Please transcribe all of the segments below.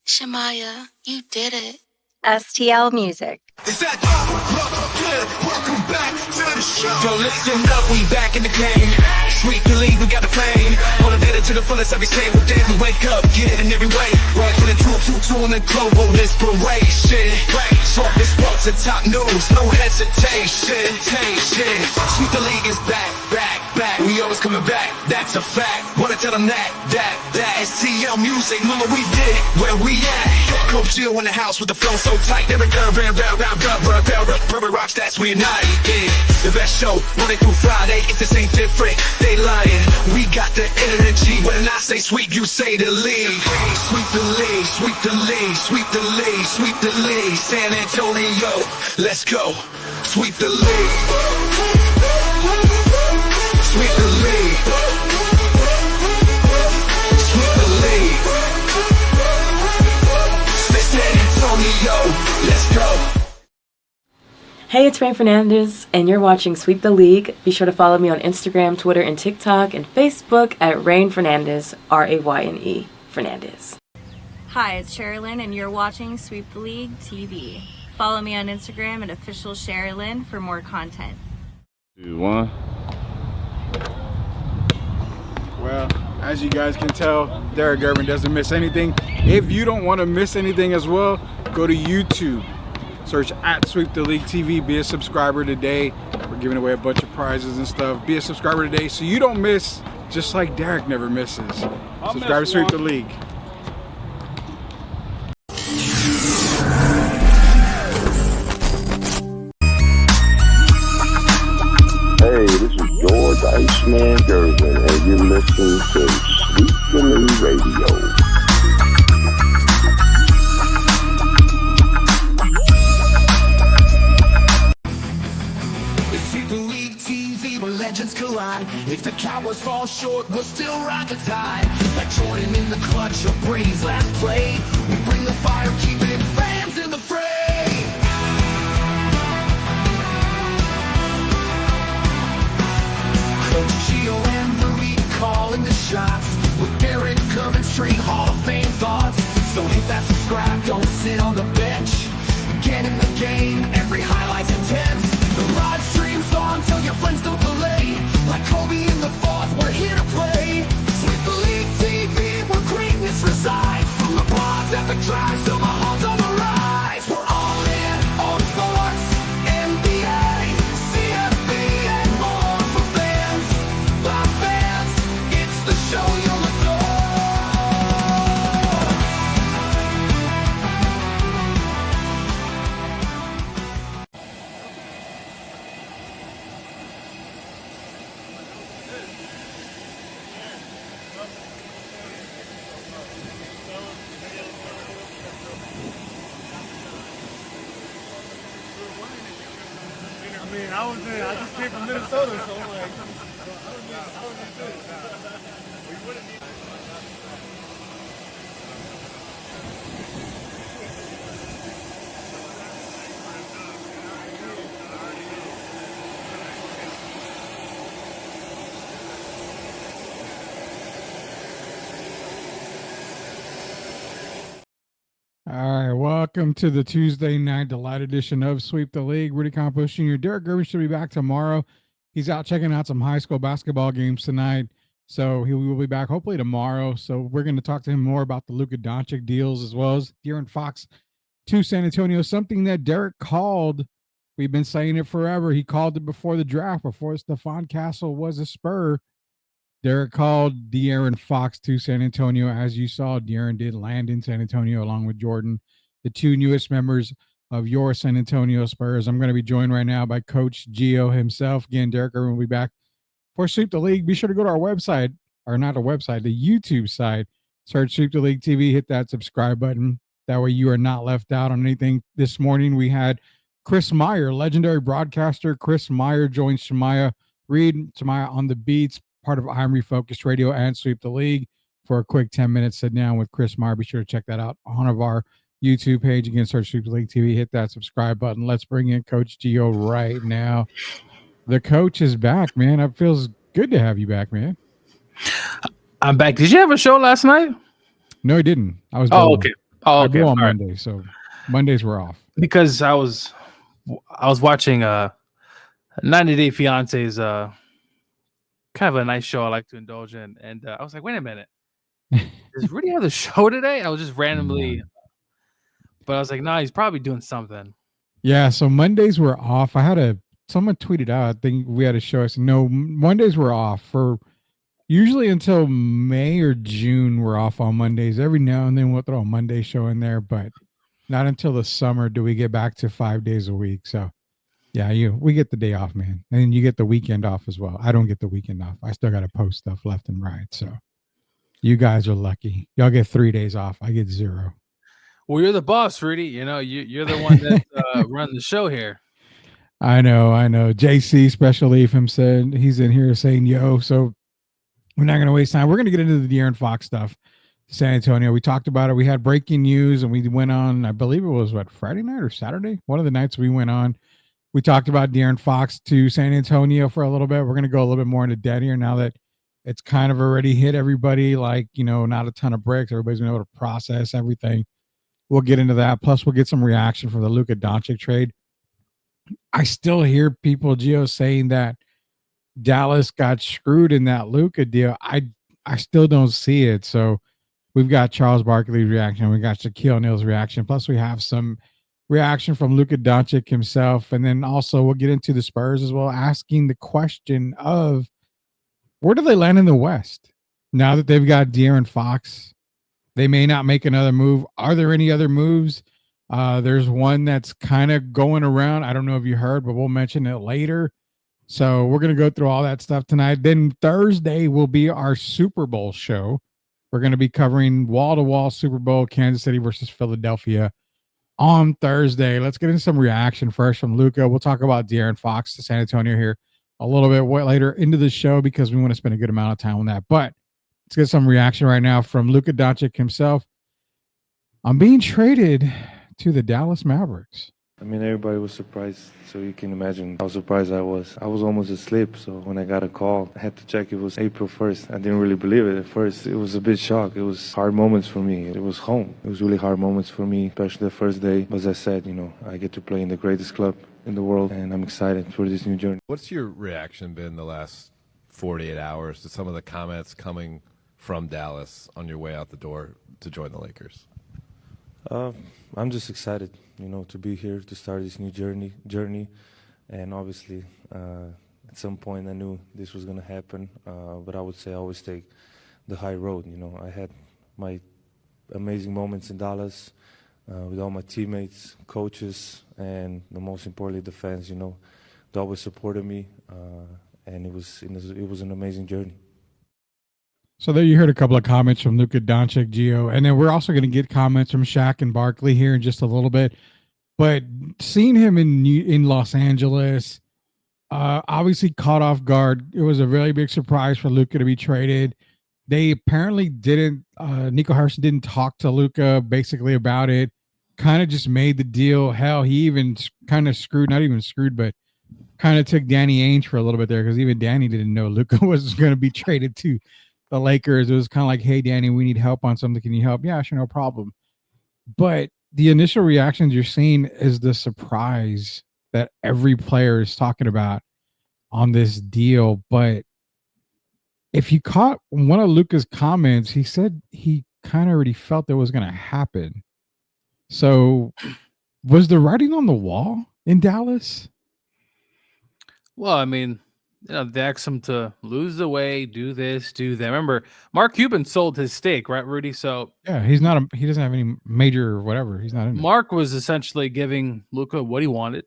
Shamaya, you did it. STL Music. Is that good? Welcome back to the show. Yo, listen up, we back in the game. Sweep the league, we got the flame. On the data to the fullest every single day. We wake up, get it in every way. Right from the two on the global inspiration. Talk this sports and top news, no hesitation. Sweep the league is back. We always coming back, that's a fact. Wanna tell them that STL Music, mama, we did it, where we at? Coach Jill in the house with the flow so tight. Every round, rock stats, we unite. Yeah, the best show, Monday through Friday, if this ain't different, they lying. We got the energy, when I say sweep, you say the league. Sweep the league, sweep the league, sweep the league, sweep the league. San Antonio, let's go. Sweep the league. Sweep the league. Sweep the league. San Antonio, let's go. Hey, it's Rain Fernandez, and you're watching Sweep the League. Be sure to follow me on Instagram, Twitter, and TikTok, and Facebook at Rain Fernandez, RAYNE Fernandez. Hi, it's Sherilyn, and you're watching Sweep the League TV. Follow me on Instagram at official Sherilyn for more content. 2, 1. Well, as you guys can tell, Derek Irvin doesn't miss anything. If you don't want to miss anything as well, go to YouTube. Search at Sweep the League TV. Be a subscriber today. We're giving away a bunch of prizes and stuff. Be a subscriber today so you don't miss, just like Derek never misses. Subscribe to Sweep the League. Hey, this is George Iceman Gervin, and you're listening to Sweep the League Radio. Sweep the league TV where legends collide. If the Cowboys fall short, we'll still ride the tide. Like Jordan in the clutch or Brady's last play, we bring the fire, keeping fans in the fray. Coach Gio and the league calling the shots, with Derek Irvin straight Hall of Fame thoughts. So hit that subscribe, don't sit on the bench. Get in the game, every highlight's intense. The live stream's on, tell your friends don't delay. Like Kobe in the fourth, we're here to play. Sweep the League TV, where greatness resides. From the blogs at the drive, till the Hall's on the rise. We're all in on sports, NBA, CFB, and more for fans. By fans, it's the show you'll adore. I just came from Minnesota, so I'm like, All right, welcome to the Tuesday night delight edition of Sweep the League. Rudy Campos Jr. Derek Irvin should be back tomorrow. He's out checking out some high school basketball games tonight, so he will be back hopefully tomorrow. So we're going to talk to him more about the Luka Doncic deals as well as De'Aaron Fox to San Antonio, something that Derek called. We've been saying it forever. He called it before the draft, before Stephon Castle was a Spur. Derek called De'Aaron Fox to San Antonio. As you saw, De'Aaron did land in San Antonio along with Jordan, the two newest members of your San Antonio Spurs. I'm going to be joined right now by Coach Gio himself. Again, Derek Irvin will be back for Sweep the League. Be sure to go to our website, or not a website, the YouTube site. Search Sweep the League TV. Hit that subscribe button. That way you are not left out on anything. This morning we had Chris Meyer, legendary broadcaster. Chris Meyer joins Shamaya Reed. Shamaya on the beats, part of I'm Refocused Radio and Sweep the League, for a quick 10-minute sit down with Chris Meyer. Be sure to check that out on our YouTube page. Again, search Sweep the League TV. Hit that subscribe button. Let's bring in Coach Gio right now. The coach is back, man. It feels good to have you back, man. I'm back. Did you have a show last night? No, he didn't. I was. Oh, okay. Oh, I okay. go All on right. Monday, so Mondays were off. Because I was watching 90 Day Fiance's kind of a nice show I like to indulge in, and I was like, wait a minute, does Rudy have the show today? I was just randomly, but I was like, nah, he's probably doing something. Yeah, so Mondays were off. Someone tweeted out, I think we had a show. I said, no, Mondays were off for usually until May or June. We're off on Mondays. Every now and then we'll throw a Monday show in there, but not until the summer do we get back to 5 days a week. So yeah, we get the day off, man. And you get the weekend off as well. I don't get the weekend off. I still got to post stuff left and right. So you guys are lucky. Y'all get 3 days off. I get 0. Well, you're the boss, Rudy. You're the one that's running the show here. I know. JC Special Leaf him said he's in here saying yo. So we're not going to waste time. We're going to get into the De'Aaron Fox stuff. San Antonio. We talked about it. We had breaking news, and we went on. I believe it was Friday night or Saturday. One of the nights we went on. We talked about De'Aaron Fox to San Antonio for a little bit. We're going to go a little bit more into depth here now that it's kind of already hit everybody. Like not a ton of bricks. Everybody's been able to process everything. We'll get into that. Plus, we'll get some reaction from the Luka Doncic trade. I still hear people, Gio, saying that Dallas got screwed in that Luka deal. I still don't see it. So we've got Charles Barkley's reaction. We got Shaquille O'Neal's reaction. Plus, we have some reaction from Luka Doncic himself. And then also we'll get into the Spurs as well, asking the question of where do they land in the West? Now that they've got De'Aaron Fox, they may not make another move. Are there any other moves? There's one that's kind of going around. I don't know if you heard, but we'll mention it later. So we're going to go through all that stuff tonight. Then Thursday will be our Super Bowl show. We're going to be covering wall-to-wall Super Bowl, Kansas City versus Philadelphia on Thursday. Let's get into some reaction first from Luka. We'll talk about De'Aaron Fox to San Antonio here a little bit later into the show because we want to spend a good amount of time on that. But let's get some reaction right now from Luka Doncic himself. I'm being traded to the Dallas Mavericks. I mean, everybody was surprised, so you can imagine how surprised I was. I was almost asleep, so when I got a call, I had to check it was April 1st. I didn't really believe it at first. It was a bit shock. It was hard moments for me. It was home. It was really hard moments for me, especially the first day. As I said, I get to play in the greatest club in the world, and I'm excited for this new journey. What's your reaction been the last 48 hours to some of the comments coming from Dallas on your way out the door to join the Lakers? I'm just excited, to be here to start this new journey. And obviously, at some point I knew this was going to happen, but I would say I always take the high road. I had my amazing moments in Dallas with all my teammates, coaches, and the most importantly, the fans, they always supported me, and it was an amazing journey. So there you heard a couple of comments from Luka Doncic, Gio, and then we're also going to get comments from Shaq and Barkley here in just a little bit. But seeing him in Los Angeles, obviously caught off guard. It was a really big surprise for Luka to be traded. They apparently didn't. Nico Harrison didn't talk to Luka basically about it. Kind of just made the deal. Hell, he even kind of not even screwed, but kind of took Danny Ainge for a little bit there because even Danny didn't know Luka was going to be traded to the Lakers. It was kind of like, hey, Danny, we need help on something. Can you help? Yeah, sure, no problem. But the initial reactions you're seeing is the surprise that every player is talking about on this deal. But if you caught one of Luka's comments, he said he kind of already felt that was going to happen. So was the writing on the wall in Dallas? Well, I mean, they asked him to lose the weight, do this, do that. Remember, Mark Cuban sold his stake, right, Rudy? So yeah, he doesn't have any major whatever. He's not in Mark was essentially giving Luka what he wanted,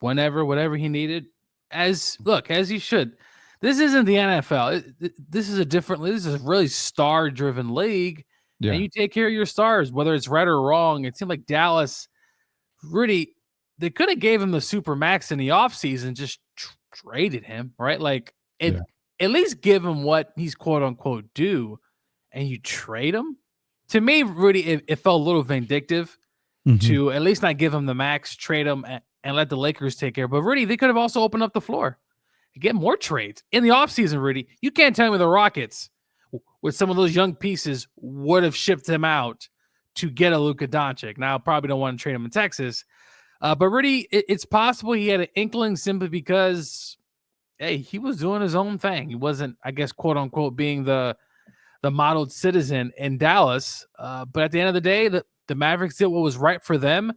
whatever he needed. As he should. This isn't the NFL. This is a different league. This is a really star-driven league. Yeah. And you take care of your stars, whether it's right or wrong. It seemed like Dallas, Rudy, they could have gave him the super max in the offseason, just traded him, right? Like at least give him what he's quote unquote due, and you trade him. To me, Rudy, it felt a little vindictive to at least not give him the max, trade him, and let the Lakers take care. But Rudy, they could have also opened up the floor to get more trades in the offseason. Rudy, you can't tell me the Rockets with some of those young pieces would have shipped him out to get a Luka Doncic. Now, probably don't want to trade him in Texas, but really, it's possible he had an inkling simply because, hey, he was doing his own thing. He wasn't, I guess, quote unquote, being the modeled citizen in Dallas. But at the end of the day, the Mavericks did what was right for them.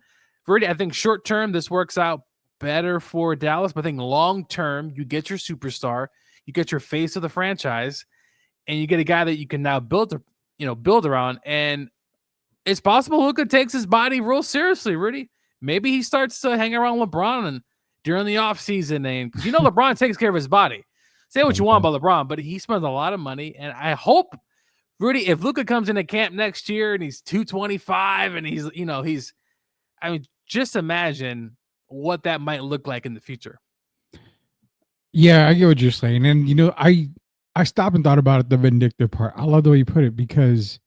Really, I think short term, this works out better for Dallas, but I think long term, you get your superstar, you get your face of the franchise, and you get a guy that you can now build around. And it's possible Luka takes his body real seriously, Rudy. Maybe he starts to hang around LeBron and during the offseason, and because LeBron takes care of his body. Say what you want about LeBron, but he spends a lot of money, and I hope, Rudy, if Luka comes into camp next year and he's 225 and he's just imagine what that might look like in the future. Yeah, I get what you're saying. And, I stopped and thought about it, the vindictive part. I love the way you put it because,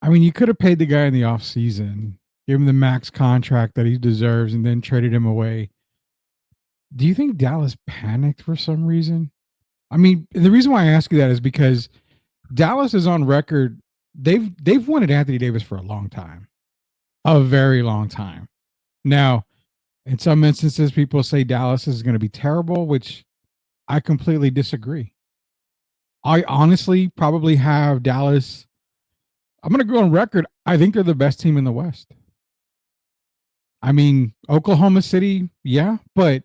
you could have paid the guy in the offseason, give him the max contract that he deserves, and then traded him away. Do you think Dallas panicked for some reason? The reason why I ask you that is because Dallas is on record. They've wanted Anthony Davis for a long time, a very long time. Now, in some instances, people say Dallas is going to be terrible, which I completely disagree. I honestly probably have Dallas. I'm going to go on record. I think they're the best team in the West. Oklahoma City, yeah, but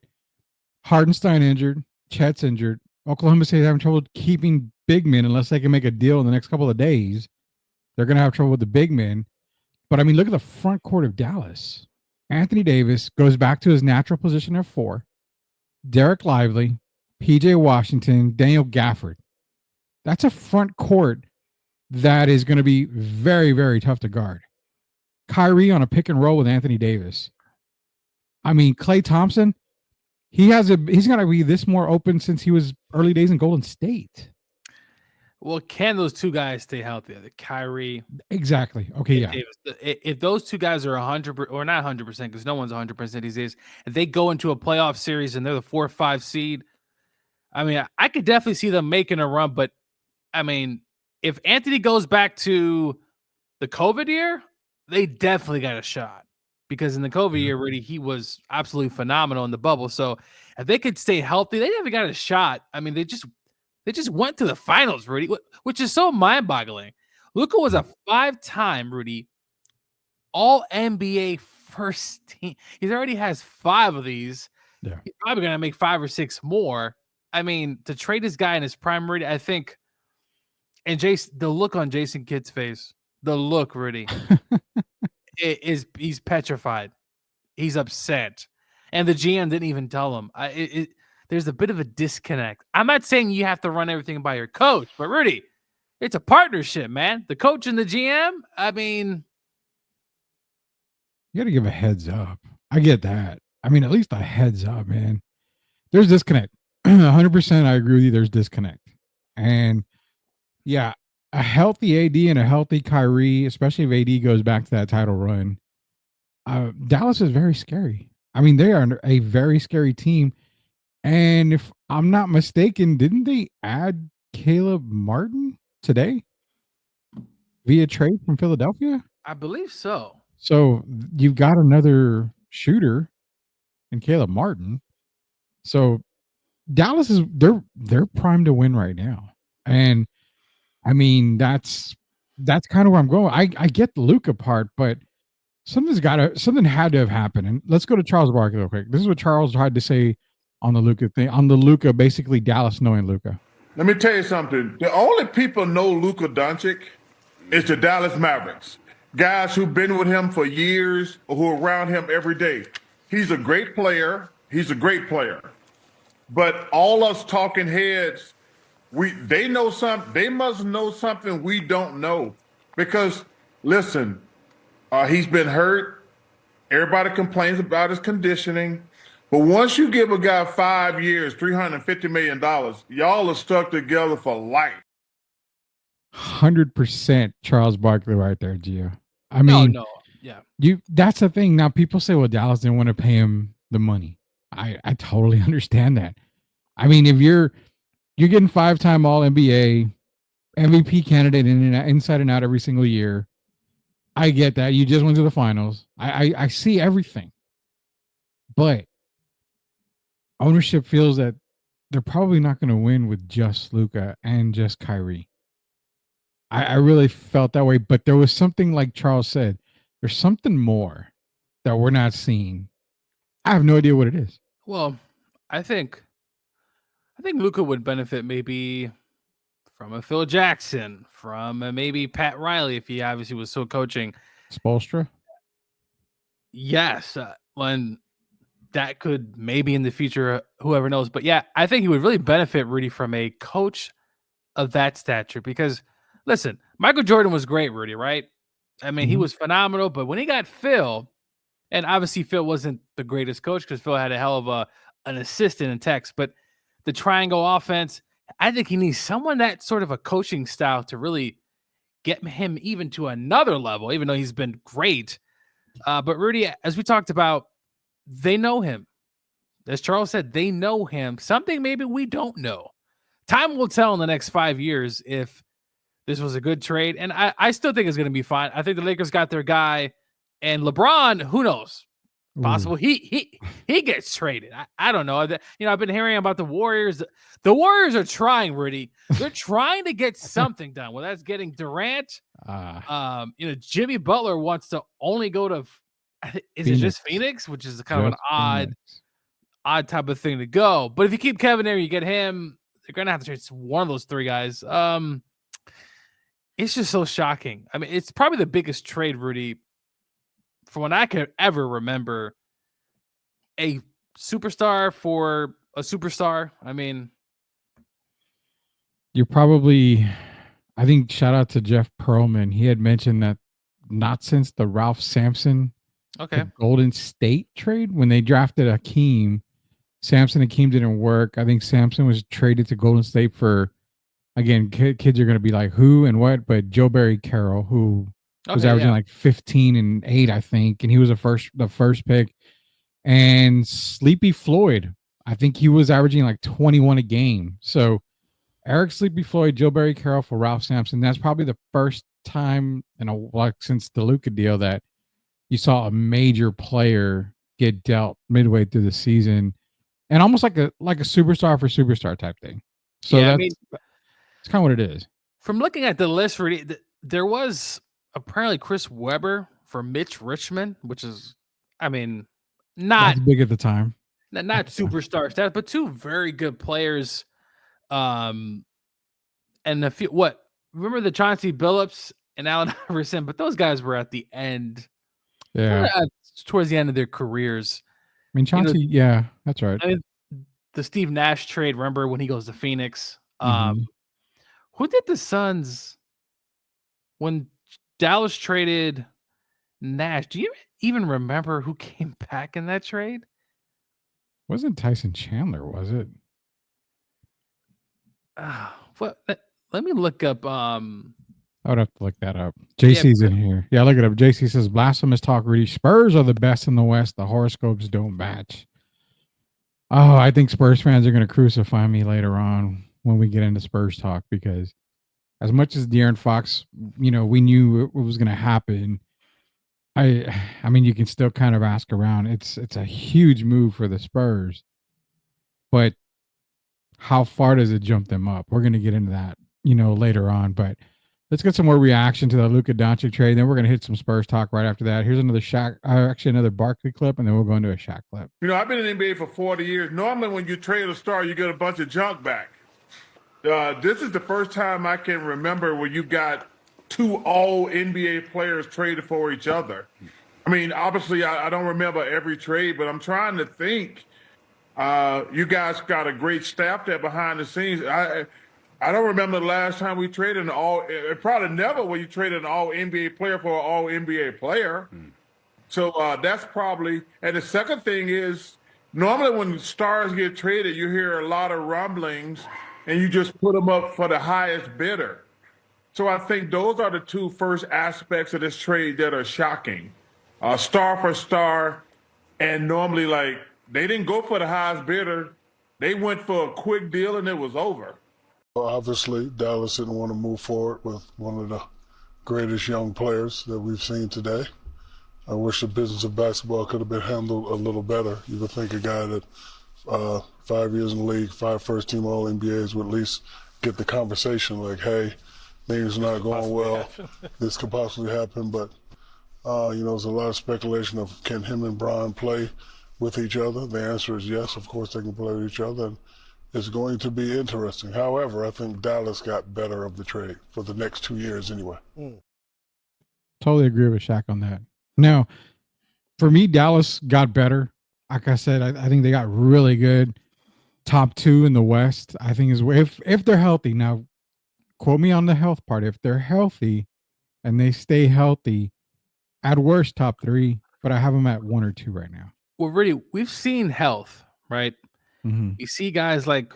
Hardenstein injured, Chet's injured. Oklahoma City is having trouble keeping big men unless they can make a deal in the next couple of days. They're going to have trouble with the big men. But look at the front court of Dallas. Anthony Davis goes back to his natural position at 4. Derek Lively, PJ Washington, Daniel Gafford. That's a front court that is going to be very, very tough to guard. Kyrie on a pick and roll with Anthony Davis. Klay Thompson, he's going to be this more open since he was early days in Golden State. Well, can those two guys stay healthy? The Kyrie. Exactly. Okay, yeah. Davis. If those two guys are 100% or not 100%, because no one's 100% these days, if they go into a playoff series and they're the 4 or 5 seed, I could definitely see them making a run. But if Anthony goes back to the COVID year, they definitely got a shot because in the COVID year, really, he was absolutely phenomenal in the bubble. So if they could stay healthy, they never got a shot. They just went to the finals, Rudy, which is so mind-boggling. Luka was a 5-time, Rudy, All-NBA first team. He already has 5 of these. Yeah. He's probably going to make 5 or 6 more. To trade this guy in his prime, Rudy, I think, and the look on Jason Kidd's face, the look, Rudy, he's petrified. He's upset. And the GM didn't even tell him. There's a bit of a disconnect. I'm not saying you have to run everything by your coach, but Rudy, it's a partnership, man. The coach and the GM, you got to give a heads up. I get that. At least a heads up, man. There's disconnect. 100% I agree with you. There's disconnect. And yeah, a healthy AD and a healthy Kyrie, especially if AD goes back to that title run, Dallas is very scary. They are a very scary team. And if I'm not mistaken, didn't they add Caleb Martin today via trade from Philadelphia? I believe so. So you've got another shooter in Caleb Martin. So Dallas is they're primed to win right now. And that's kind of where I'm going. I get the Luka part, but something had to have happened. And let's go to Charles Barkley real quick. This is what Charles tried to say on the Luka thing. On the Luka, basically Dallas knowing Luka. Let me tell you something. The only people know Luka Doncic is the Dallas Mavericks. Guys who've been with him for years or who are around him every day. He's a great player. But all us talking heads, they know something. They must know something we don't know. Because, listen, he's been hurt. Everybody complains about his conditioning. But once you give a guy 5 years, $350 million, y'all are stuck together for life. 100% Charles Barkley right there, Gio. No. Yeah. That's the thing. Now people say, well, Dallas didn't want to pay him the money. I totally understand that. If you're getting 5-time All NBA, MVP candidate inside and out every single year, I get that. You just went to the finals. I see everything. But ownership feels that they're probably not going to win with just Luka and just Kyrie. I really felt that way. But there was something, like Charles said, there's something more that we're not seeing. I have no idea what it is. Well, I think Luka would benefit maybe from a Phil Jackson, from a maybe Pat Riley if he obviously was still coaching. Spoelstra? Yes, when that could maybe in the future, whoever knows. But yeah, I think he would really benefit, Rudy, from a coach of that stature. Because listen, Michael Jordan was great, Rudy, right? I mean, he was phenomenal. But when he got Phil, and obviously Phil wasn't the greatest coach because Phil had a hell of an assistant in Tex, but the triangle offense, I think he needs someone that sort of a coaching style to really get him even to another level, even though he's been great. But Rudy, as we talked about, they know him. As Charles said, they know him. Something maybe we don't know. Time will tell in the next 5 years if this was a good trade. And I still think it's going to be fine. I think the Lakers got their guy. And LeBron, who knows? Possible he gets traded. I don't know. I've been hearing about the Warriors. The Warriors are trying, Rudy. They're trying to get something done. Well, that's getting Durant. Jimmy Butler wants to only go to is it just Phoenix, which is kind of an odd type of thing to go. But if you keep Kevin there, you get him. They're gonna have to trade one of those three guys. It's just so shocking. I mean, it's probably the biggest trade, Rudy, from what I can ever remember. A superstar for a superstar. I mean, you're probably, I think, shout out to Jeff Pearlman. He had mentioned that not since the Ralph Sampson Golden State trade, when they drafted Hakeem, Sampson and Hakeem didn't work. I think Sampson was traded to Golden State for, again, kids are going to be like, who and what, but Joe Barry Carroll, who was averaging like 15 and 8, I think, and he was the first pick. And Sleepy Floyd, I think he was averaging like 21 a game. So Eric Sleepy Floyd, Joe Barry Carroll for Ralph Sampson. That's probably the first time since the Luka deal that you saw a major player get dealt midway through the season, and almost like a superstar for superstar type thing. So that's kind of what it is. From looking at the list, Rudy, there was apparently Chris Webber for Mitch Richmond, which is, I mean, not that's big at the time. Not superstar stats, but two very good players. And a few, remember the Chauncey Billups and Allen Iverson, but those guys were at the end. Yeah. Towards the end of their careers. I mean, Chauncey, that's right. I mean, the Steve Nash trade, remember when he goes to Phoenix? Who did the Suns when Dallas traded Nash? Do you even remember who came back in that trade? Wasn't Tyson Chandler, was it? Let me look up. I would have to look that up. JC's in here. Yeah, look it up. JC says, blasphemous talk, Rudy. Spurs are the best in the West. The horoscopes don't match. Oh, I think Spurs fans are going to crucify me later on when we get into Spurs talk, because as much as De'Aaron Fox, we knew it was going to happen. I mean, you can still kind of ask around. It's a huge move for the Spurs, but how far does it jump them up? We're going to get into that, later on, but let's get some more reaction to the Luka Doncic trade. Then we're going to hit some Spurs talk right after that. Here's another another Barkley clip, and then we'll go into a Shaq clip. I've been in the NBA for 40 years. Normally, when you trade a star, you get a bunch of junk back. This is the first time I can remember where you got two all-NBA players traded for each other. I mean, obviously, I don't remember every trade, but I'm trying to think. You guys got a great staff there behind the scenes. I don't remember the last time we traded probably never when you traded an all-NBA player for an all-NBA player. So that's probably, and the second thing is, normally when stars get traded, you hear a lot of rumblings and you just put them up for the highest bidder. So I think those are the two first aspects of this trade that are shocking. Star for star, and normally they didn't go for the highest bidder. They went for a quick deal and it was over. Obviously, Dallas didn't want to move forward with one of the greatest young players that we've seen today. I wish the business of basketball could have been handled a little better. You would think a guy that 5 years in the league, 5 first-team All-NBAs would at least get the conversation like, hey, things are not going well. This could possibly happen. But, there's a lot of speculation of can him and Bron play with each other? The answer is yes. Of course, they can play with each other. And it's going to be interesting. However, I think Dallas got better of the trade for the next 2 years anyway. Totally agree with Shaq on that. Now, for me, Dallas got better. Like I said, I think they got really good. Top 2 in the West, I think, is if they're healthy. Now, quote me on the health part. If they're healthy and they stay healthy, at worst, top 3, but I have them at 1 or 2 right now. Well, really, we've seen health, right? Mm-hmm. You see guys like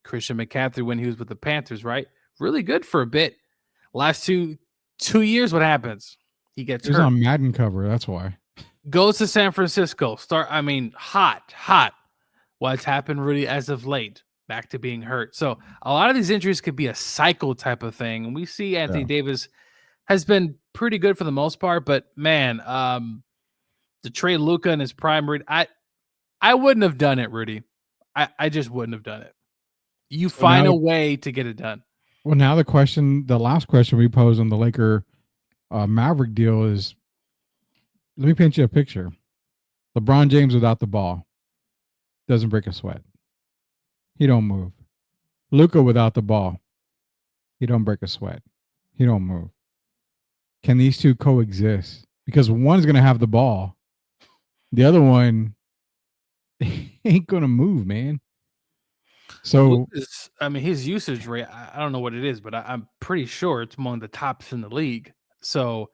Christian McCaffrey when he was with the Panthers, right? Really good for a bit. Last two years, what happens? He gets He was hurt. on Madden cover. That's why. Goes to San Francisco. Hot. What's happened really as of late? Back to being hurt. So a lot of these injuries could be a cycle type of thing. And we see Anthony Davis has been pretty good for the most part. But, man, to trade Luka in his prime, I wouldn't have done it, Rudy. I just wouldn't have done it. You find a way to get it done. Well, now the last question we posed on the Laker Maverick deal is, let me paint you a picture. LeBron James without the ball doesn't break a sweat. He don't move. Luka without the ball, he don't break a sweat. He don't move. Can these two coexist? Because one's going to have the ball. The other one ain't going to move, man. So, his usage rate, I don't know what it is, but I'm pretty sure it's among the tops in the league. So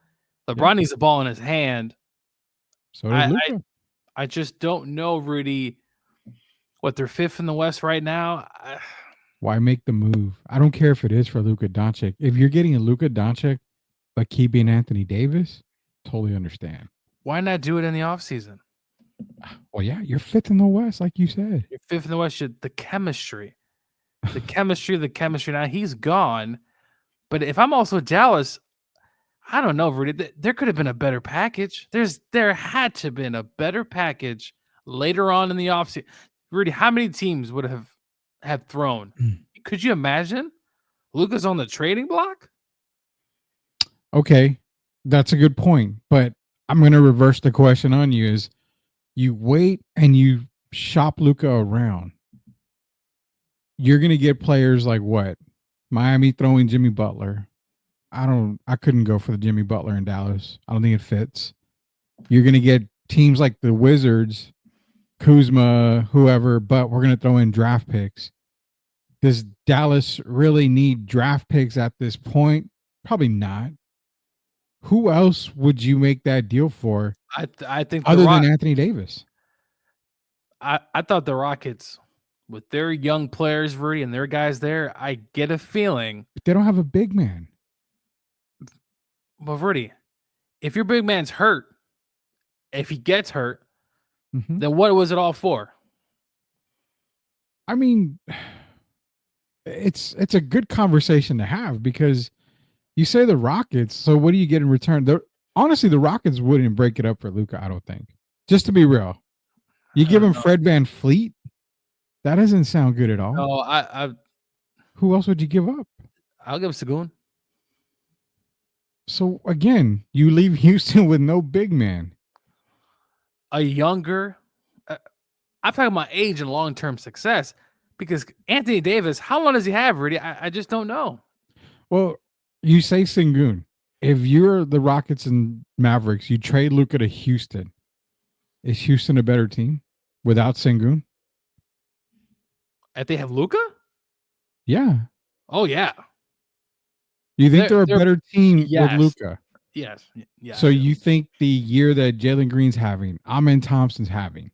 LeBron needs the ball in his hand. So does Luka. I just don't know, Rudy, what they're 5th in the West right now. Why make the move? I don't care if it is for Luka Doncic. If you're getting a Luka Doncic but keeping Anthony Davis, totally understand. Why not do it in the offseason? Well, yeah, you're 5th in the West, like you said. You're 5th in the West. The chemistry. Now he's gone. But if I'm also Dallas, I don't know, Rudy. There could have been a better package. There had to have been a better package later on in the offseason. Rudy, how many teams would have thrown? Could you imagine? Luka's on the trading block? Okay, that's a good point. But I'm going to reverse the question on you is you wait and you shop Luka around. You're going to get players like what? Miami throwing Jimmy Butler. I couldn't go for the Jimmy Butler in Dallas. I don't think it fits. You're going to get teams like the Wizards, Kuzma, whoever, but we're going to throw in draft picks. Does Dallas really need draft picks at this point? Probably not. Who else would you make that deal for? I think other than Anthony Davis. I thought the Rockets, with their young players, Rudy, and their guys there, I get a feeling. But they don't have a big man. But Rudy, if your big man's hurt, if he gets hurt, then what was it all for? I mean, it's a good conversation to have because you say the Rockets, so what do you get in return? Honestly, the Rockets wouldn't break it up for Luka, I don't think. Just to be real. You give him Fred VanVleet? That doesn't sound good at all. No, who else would you give up? I'll give Sagoon. So again, you leave Houston with no big man. A younger, I'm talking about age and long-term success because Anthony Davis, how long does he have, Rudy? I just don't know. Well, you say Sengun. If you're the Rockets and Mavericks, you trade Luka to Houston. Is Houston a better team without Sengun? If they have Luka? Yeah. Oh, yeah. You think they're a better team with Luka? Yes. Yeah. So you think the year that Jalen Green's having, Amen Thompson's having,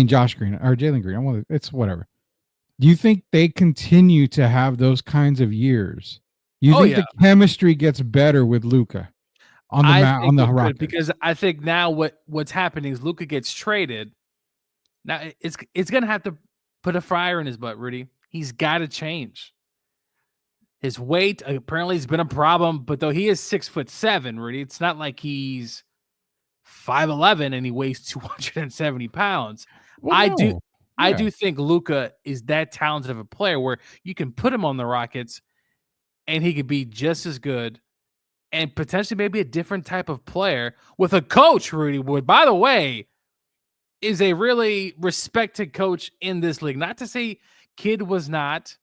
Josh Green or Jalen Green, it's whatever. Do you think they continue to have those kinds of years? You think the chemistry gets better with Luka on the Rockets? Because I think now what's happening is Luka gets traded. Now it's gonna have to put a fire in his butt, Rudy. He's got to change. His weight apparently has been a problem, but though he is 6'7", Rudy, it's not like he's 5'11" and he weighs 270 pounds. Well, I no. do think Luka is that talented of a player where you can put him on the Rockets and he could be just as good and potentially maybe a different type of player with a coach, Rudy Wood, by the way, is a really respected coach in this league. Not to say Kidd was not,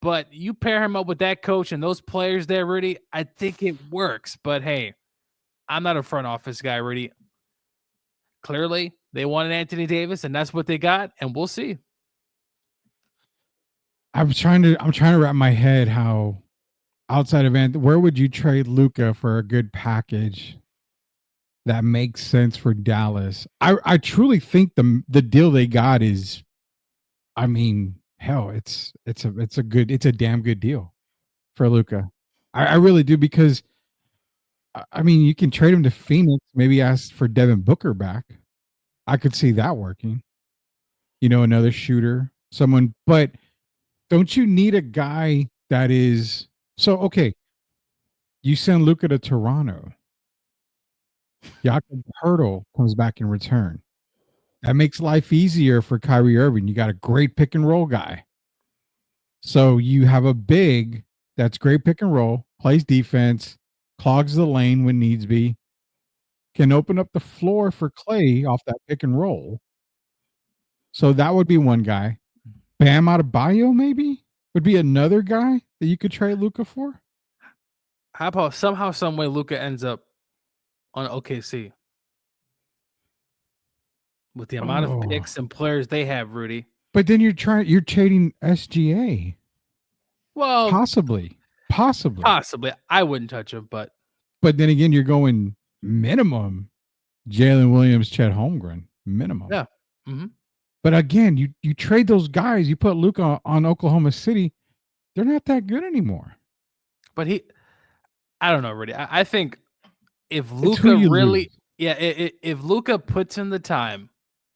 but you pair him up with that coach and those players there, Rudy, I think it works. But hey, I'm not a front office guy, Rudy. Clearly, they wanted Anthony Davis, and that's what they got, and we'll see. I'm trying to wrap my head how outside of where would you trade Luka for a good package that makes sense for Dallas? I truly think the deal they got is, I mean, hell, it's a damn good deal for Luka. I really do, because I mean, you can trade him to Phoenix, maybe ask for Devin Booker back. I could see that working. Another shooter, someone, but don't you need a guy that is so okay? You send Luka to Toronto. Jakob Hurtle comes back in return. That makes life easier for Kyrie Irving. You got a great pick and roll guy. So you have a big that's great pick and roll, plays defense, clogs the lane when needs be, can open up the floor for Clay off that pick and roll. So that would be one guy. Bam Adebayo maybe would be another guy that you could trade Luka for. How about somehow, some way, Luka ends up on OKC with the amount of picks and players they have, Rudy? But then you're trading SGA. Well, possibly. I wouldn't touch him, but then again, you're going minimum Jalen Williams, Chet Holmgren, minimum. Yeah. Mm-hmm. But again, you trade those guys. You put Luka on Oklahoma City. They're not that good anymore. But I don't know, Rudy. I think if Luka really, if Luka puts in the time,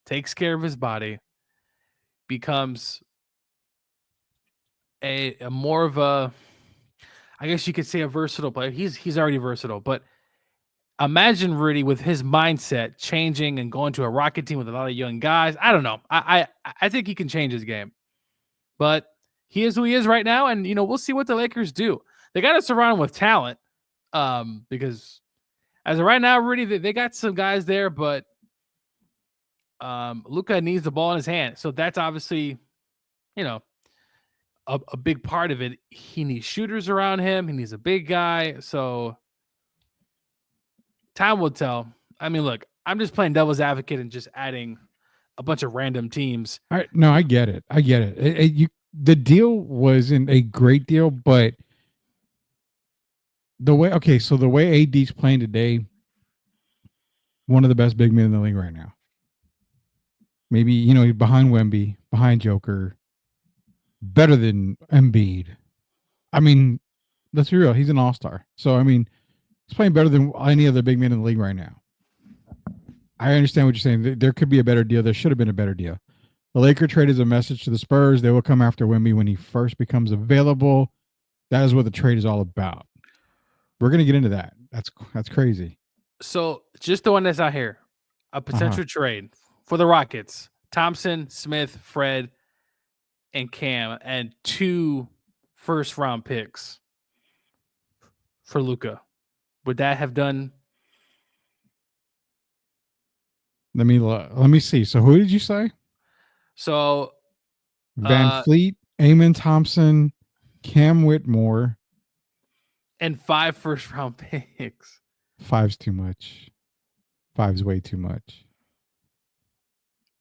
takes care of his body, becomes a more of a, I guess you could say, a versatile player. He's already versatile, but imagine Rudy with his mindset changing and going to a Rocket team with a lot of young guys. I don't know. I think he can change his game, but he is who he is right now, and we'll see what the Lakers do. They got to surround him with talent, because as of right now, Rudy, they got some guys there, but Luka needs the ball in his hand, so that's obviously, a big part of it. He needs shooters around him. He needs a big guy. So time will tell. I mean, look, I'm just playing devil's advocate and just adding a bunch of random teams. No, I get it. The deal wasn't a great deal, but the way AD's playing today, one of the best big men in the league right now. Maybe, behind Wemby, behind Joker, better than Embiid. I mean, let's be real. He's an all-star. So, I mean, he's playing better than any other big man in the league right now. I understand what you're saying. There could be a better deal. There should have been a better deal. The Laker trade is a message to the Spurs. They will come after Wemby when he first becomes available. That is what the trade is all about. We're going to get into that. That's crazy. So, just the one that's out here. A potential trade for the Rockets. Thompson, Smith, Fred, and Cam, and 2 first-round picks for Luka. Would that have done? Let me see. So who did you say? So Van Fleet, Amen Thompson, Cam Whitmore, and 5 first-round picks. 5's too much. 5's way too much.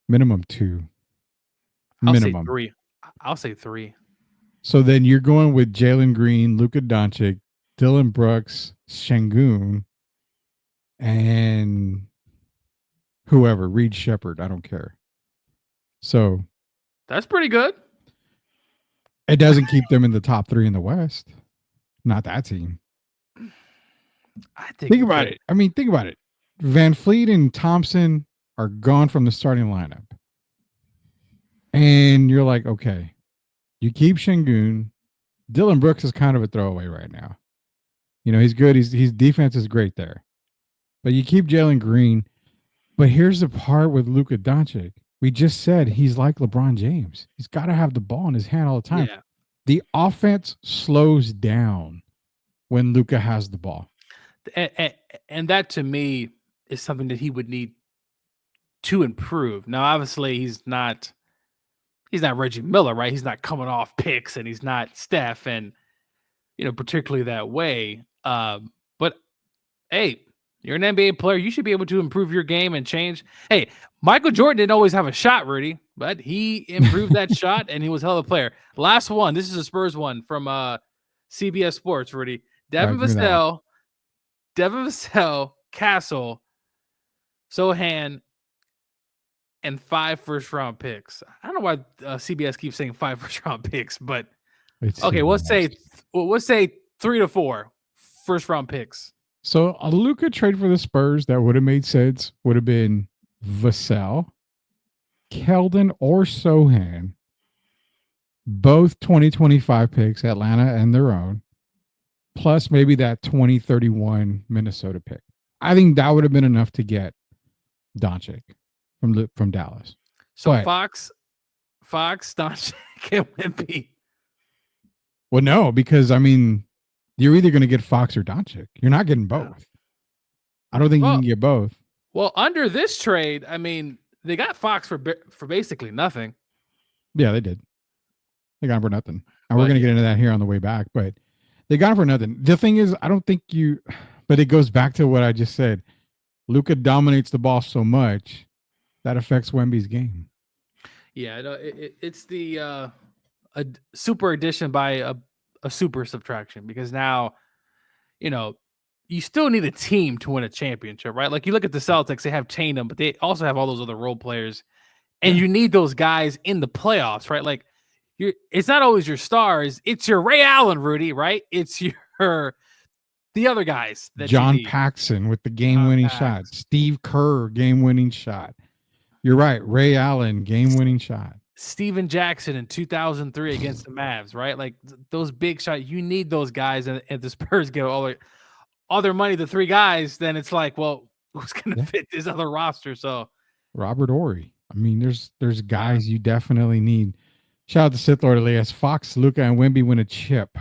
Minimum 2. Minimum. I'll say 3. So then you're going with Jalen Green, Luka Doncic, Dylan Brooks, Şengün, and whoever, Reed Shepherd. I don't care. So that's pretty good. It doesn't keep them in the top 3 in the West. Not that team. Think about it. I mean, think about it. Van Fleet and Thompson are gone from the starting lineup. And you're like, okay, you keep Şengün, Dylan Brooks is kind of a throwaway right now. You know, he's good. His defense is great there. But you keep Jalen Green. But here's the part with Luka Doncic. We just said he's like LeBron James. He's got to have the ball in his hand all the time. Yeah. The offense slows down when Luka has the ball. And that to me is something that he would need to improve. Now, obviously, he's not Reggie Miller, right? He's not coming off picks, and he's not Steph, and particularly that way. But hey, you're an NBA player. You should be able to improve your game and change. Hey, Michael Jordan didn't always have a shot, Rudy, but he improved that shot, and he was a hell of a player. Last one. This is a Spurs one from CBS Sports, Rudy. Devin Vassell, Castle, Sohan, and 5 first-round picks. I don't know why CBS keeps saying 5 first-round picks, but okay, let's say 3 to 4 first-round picks. So a Luka trade for the Spurs that would have made sense would have been Vassell, Keldon, or Sohan, both 2025 picks, Atlanta and their own, plus maybe that 2031 Minnesota pick. I think that would have been enough to get Doncic from Dallas. So but, Fox, Doncic, and Wemby. Well, no, because I mean, you're either going to get Fox or Doncic. You're not getting both. I don't think you can get both. Well, under this trade, I mean, they got Fox for basically nothing. Yeah, they did. They got him for nothing. And we're going to get into that here on the way back, but they got him for nothing. The thing is, I don't think but it goes back to what I just said. Luka dominates the ball so much that affects Wemby's game. Yeah, it's the a super addition by a super subtraction, because now, you still need a team to win a championship, right? Like you look at the Celtics, they have Tatum, but they also have all those other role players, and you need those guys in the playoffs, right? Like it's not always your stars. It's your Ray Allen, Rudy, right? It's the other guys. That John Paxson with the game-winning shot. Steve Kerr, game-winning shot. You're right. Ray Allen, game-winning shot. Steven Jackson in 2003 against the Mavs, right? Like those big shots, you need those guys, and the Spurs give all their money to 3 guys, then it's like, well, who's going to fit this other roster? So Robert Horry. I mean, there's guys you definitely need. Shout out to Sith Lord Elias. Fox, Luka, and Wemby win a chip.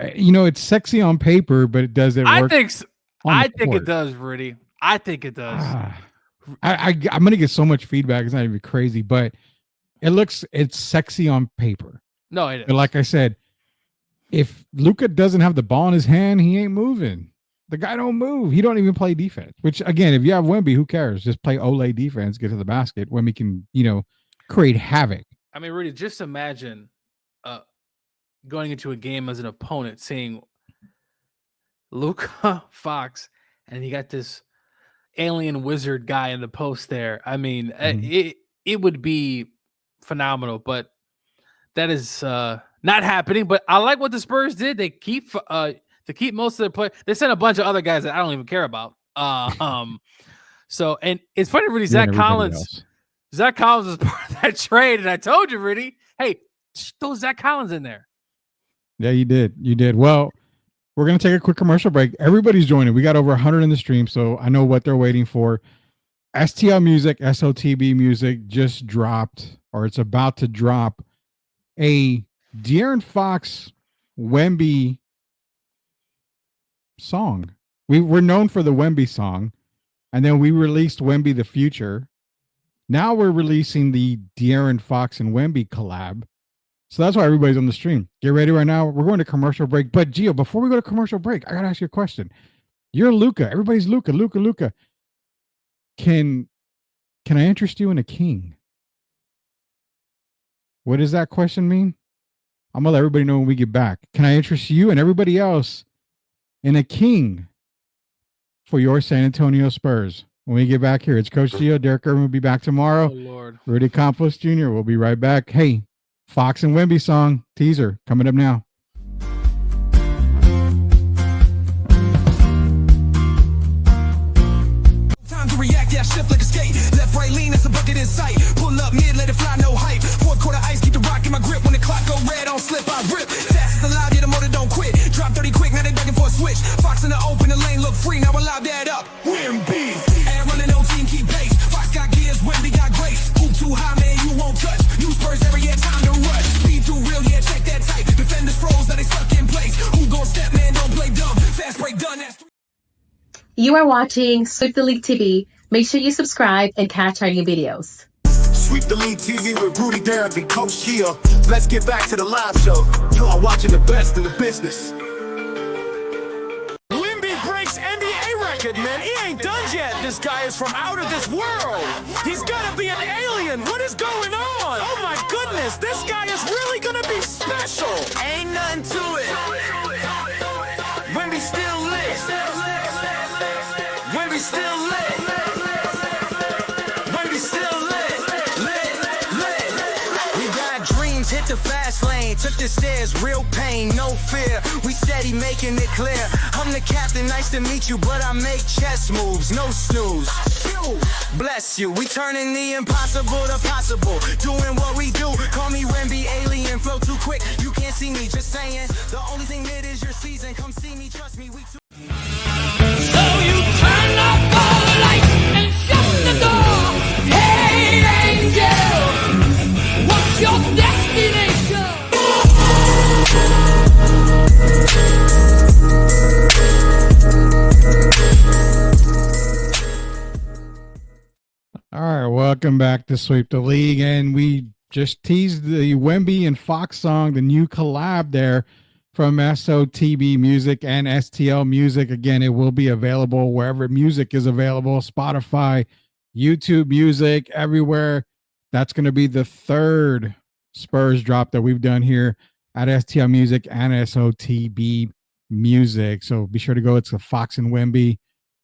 It's sexy on paper, but it doesn't work. I think it does, Rudy. I think it does. I'm going to get so much feedback. It's not even crazy, but it's sexy on paper. No, it is. But like I said, if Luka doesn't have the ball in his hand, he ain't moving. The guy don't move. He don't even play defense, which again, if you have Wemby, who cares? Just play Olay defense, get to the basket. Wemby can, create havoc. I mean, Rudy, just imagine going into a game as an opponent, seeing Luka, Fox, and you got this alien wizard guy in the post there. I mean, it would be phenomenal, but that is not happening. But I like what the Spurs did. They keep most of their players. They sent a bunch of other guys that I don't even care about. So, and it's funny, Rudy, Zach Collins is part of that trade, and I told you, Rudy, hey, throw Zach Collins in there. Yeah, you did. Well, we're going to take a quick commercial break. Everybody's joining. We got over 100 in the stream, so I know what they're waiting for. STL Music, SOTB Music just dropped, or it's about to drop, a De'Aaron Fox Wemby song. We're known for the Wemby song, and then we released Wemby the Future. Now we're releasing the De'Aaron Fox and Wemby collab. So that's why everybody's on the stream. Get ready right now. We're going to commercial break. But Gio, before we go to commercial break, I got to ask you a question. You're Luka. Everybody's Luka. Can I interest you in a king? What does that question mean? I'm going to let everybody know when we get back. Can I interest you and everybody else in a king for your San Antonio Spurs? When we get back here, it's Coach Gio. Derek Irvin will be back tomorrow. Oh, Lord. Rudy Campos Jr. will be right back. Hey, Fox and Wemby song teaser coming up now. Time to react, yeah. I shift like a skate. Left, right, lean, that's a bucket in sight. Pull up mid, let it fly, no hype. Fourth quarter ice, keep the rock in my grip. When the clock go red, don't slip, I rip. Fast as alive, yeah, the motor don't quit. Drop 30 quick, now they begging for a switch. Fox in the open, the lane look free, now I loud that up. Wimby, and running no team, keep pace. Fox got gears, Wemby got grace. Hoop too high, man, you won't touch. New Spurs every year, time to rush. Speed too real, yeah, check that tight. Defenders froze, now they stuck in place. Who gon' step, man, don't play dumb. Fast break done, that's You are watching Sweep the League TV. Make sure you subscribe and catch our new videos. Sweep the League TV with Rudy Derrick and Coach Kia. Let's get back to the live show. You are watching the best in the business. Wimby breaks NBA record, man. He ain't done yet. This guy is from out of this world. He's gotta be an alien. What is going on? Oh my goodness, this guy is really gonna be special. Ain't nothing to it. Wemby still lit. Wemby still lit. Wemby still lit. We got dreams, hit the fast lane. Took the stairs, real pain, no fear. We steady making it clear. I'm the captain, nice to meet you, but I make chess moves, no snooze. Bless you, we turning the impossible to possible. Doing what we do, call me Wemby alien. Flow too quick, you can't see me, just saying. The only thing that is your season, come see me, trust me, we too. So you turn off all the lights and shut the door. Hey, angel, what's your destination? All right, welcome back to Sweep the League, and we just teased the Wemby and Fox song, the new collab there from SOTB Music and STL Music. Again, it will be available wherever music is available, Spotify, YouTube Music, everywhere. That's going to be the third Spurs drop that we've done here at STL Music and SOTB Music. So be sure to go. It's a Fox and Wemby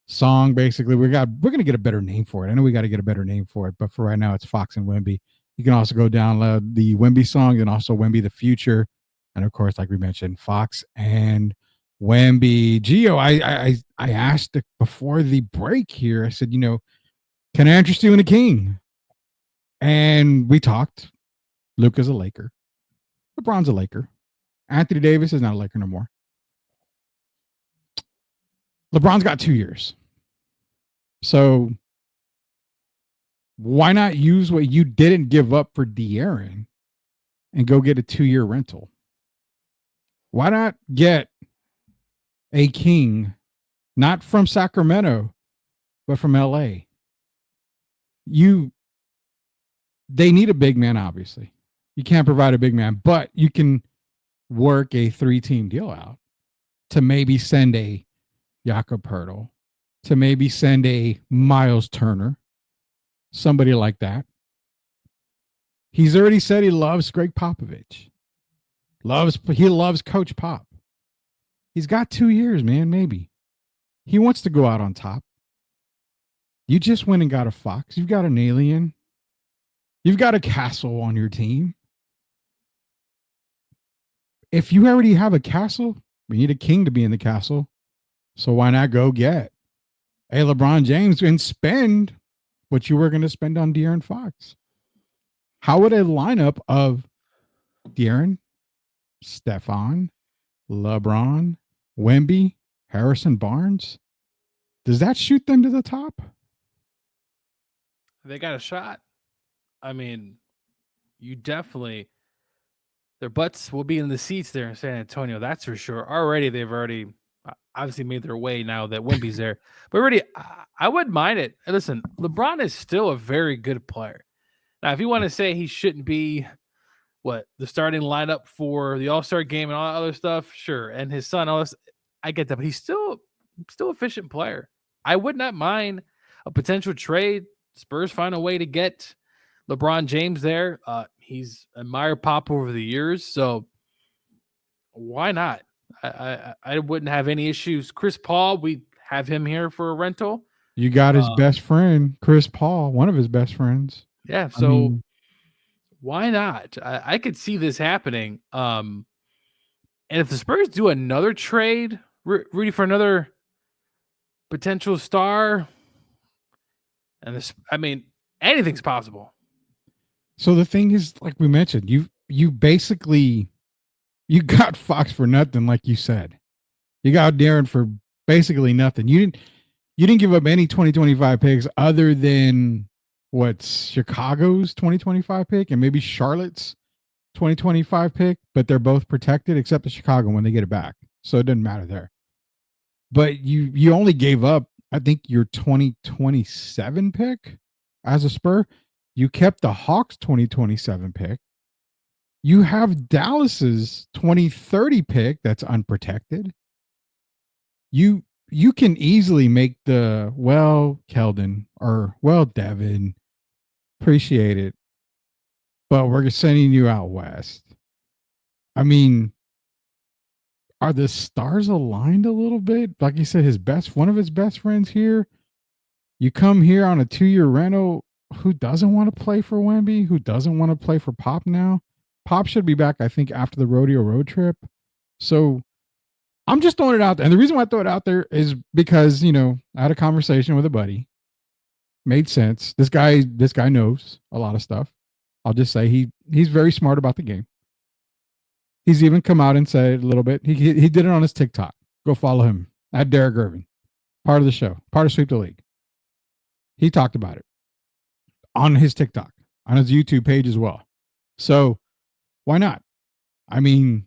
song. Basically, we're going to get a better name for it. I know we got to get a better name for it, but for right now, it's Fox and Wemby. You can also go download the Wemby song and also Wemby the Future. And of course, like we mentioned, Fox and Wemby. Gio, I asked before the break here, I said, can I interest you in a king? And we talked. Luka's a Laker. LeBron's a Laker. Anthony Davis is not a Laker no more. LeBron's got 2 years. So why not use what you didn't give up for De'Aaron and go get a 2-year rental? Why not get a king, not from Sacramento, but from LA? They need a big man, obviously. You can't provide a big man, but you can work a 3-team deal out to maybe send a Jakob Poeltl, to maybe send a Miles Turner, somebody like that. He's already said he loves Greg Popovich. He loves Coach Pop. He's got 2 years, man, maybe. He wants to go out on top. You just went and got a Fox. You've got an alien. You've got a castle on your team. If you already have a castle, we need a king to be in the castle. So why not go get a LeBron James and spend what you were going to spend on De'Aaron Fox? How would a lineup of De'Aaron, Stephon, LeBron, Wemby, Harrison Barnes, does that shoot them to the top? They got a shot. I mean, you definitely, their butts will be in the seats there in San Antonio. That's for sure. They've already obviously made their way now that Wemby's there. But really, I wouldn't mind it. Listen, LeBron is still a very good player. Now, if you want to say he shouldn't be the starting lineup for the All-Star game and all that other stuff, sure. And his son, all this, I get that, but he's still efficient player. I would not mind a potential trade. Spurs find a way to get LeBron James there. He's admired Pop over the years, so why not? I wouldn't have any issues. Chris Paul, we have him here for a rental. You got his best friend, Chris Paul, one of his best friends. Yeah, so why not? I could see this happening. And if the Spurs do another trade, Rudy, for another potential star, And this, I mean, anything's possible. So the thing is, like we mentioned, you basically you got Fox for nothing, like you said. You got Darren for basically nothing. You didn't give up any 2025 picks other than what's Chicago's 2025 pick and maybe Charlotte's 2025 pick, but they're both protected except the Chicago when they get it back. So it doesn't matter there. But you only gave up, I think, your 2027 pick as a Spur. You kept the Hawks 2027 pick. You have Dallas's 2030 pick that's unprotected. You can easily make the, well, Keldon, or, well, Devin, appreciate it, but we're sending you out west. I mean, are the stars aligned a little bit? Like you said, one of his best friends here. You come here on a 2-year rental. Who doesn't want to play for Wemby? Who doesn't want to play for Pop now? Pop should be back, I think, after the rodeo road trip. So I'm just throwing it out there. And the reason why I throw it out there is because, I had a conversation with a buddy. Made sense. This guy knows a lot of stuff. I'll just say he's very smart about the game. He's even come out and said a little bit. He did it on his TikTok. Go follow him at Derek Irvin. Part of the show. Part of Sweep the League. He talked about it on his TikTok, on his YouTube page as well. So why not? I mean,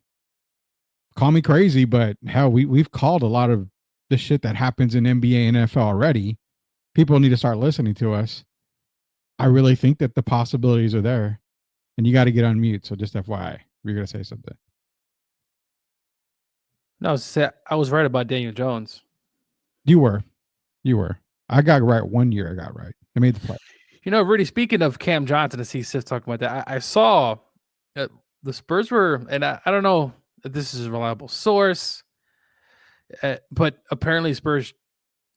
call me crazy, but hell, we've called a lot of the shit that happens in NBA and NFL already. People need to start listening to us. I really think that the possibilities are there, and you got to get on mute. So just FYI, you're going to say something. No, I was right about Daniel Jones. You were. I got right 1 year. I got right. I made the play. Rudy, speaking of Cam Johnson, I see Sif talking about that. I saw the Spurs were, and I don't know if this is a reliable source, but apparently Spurs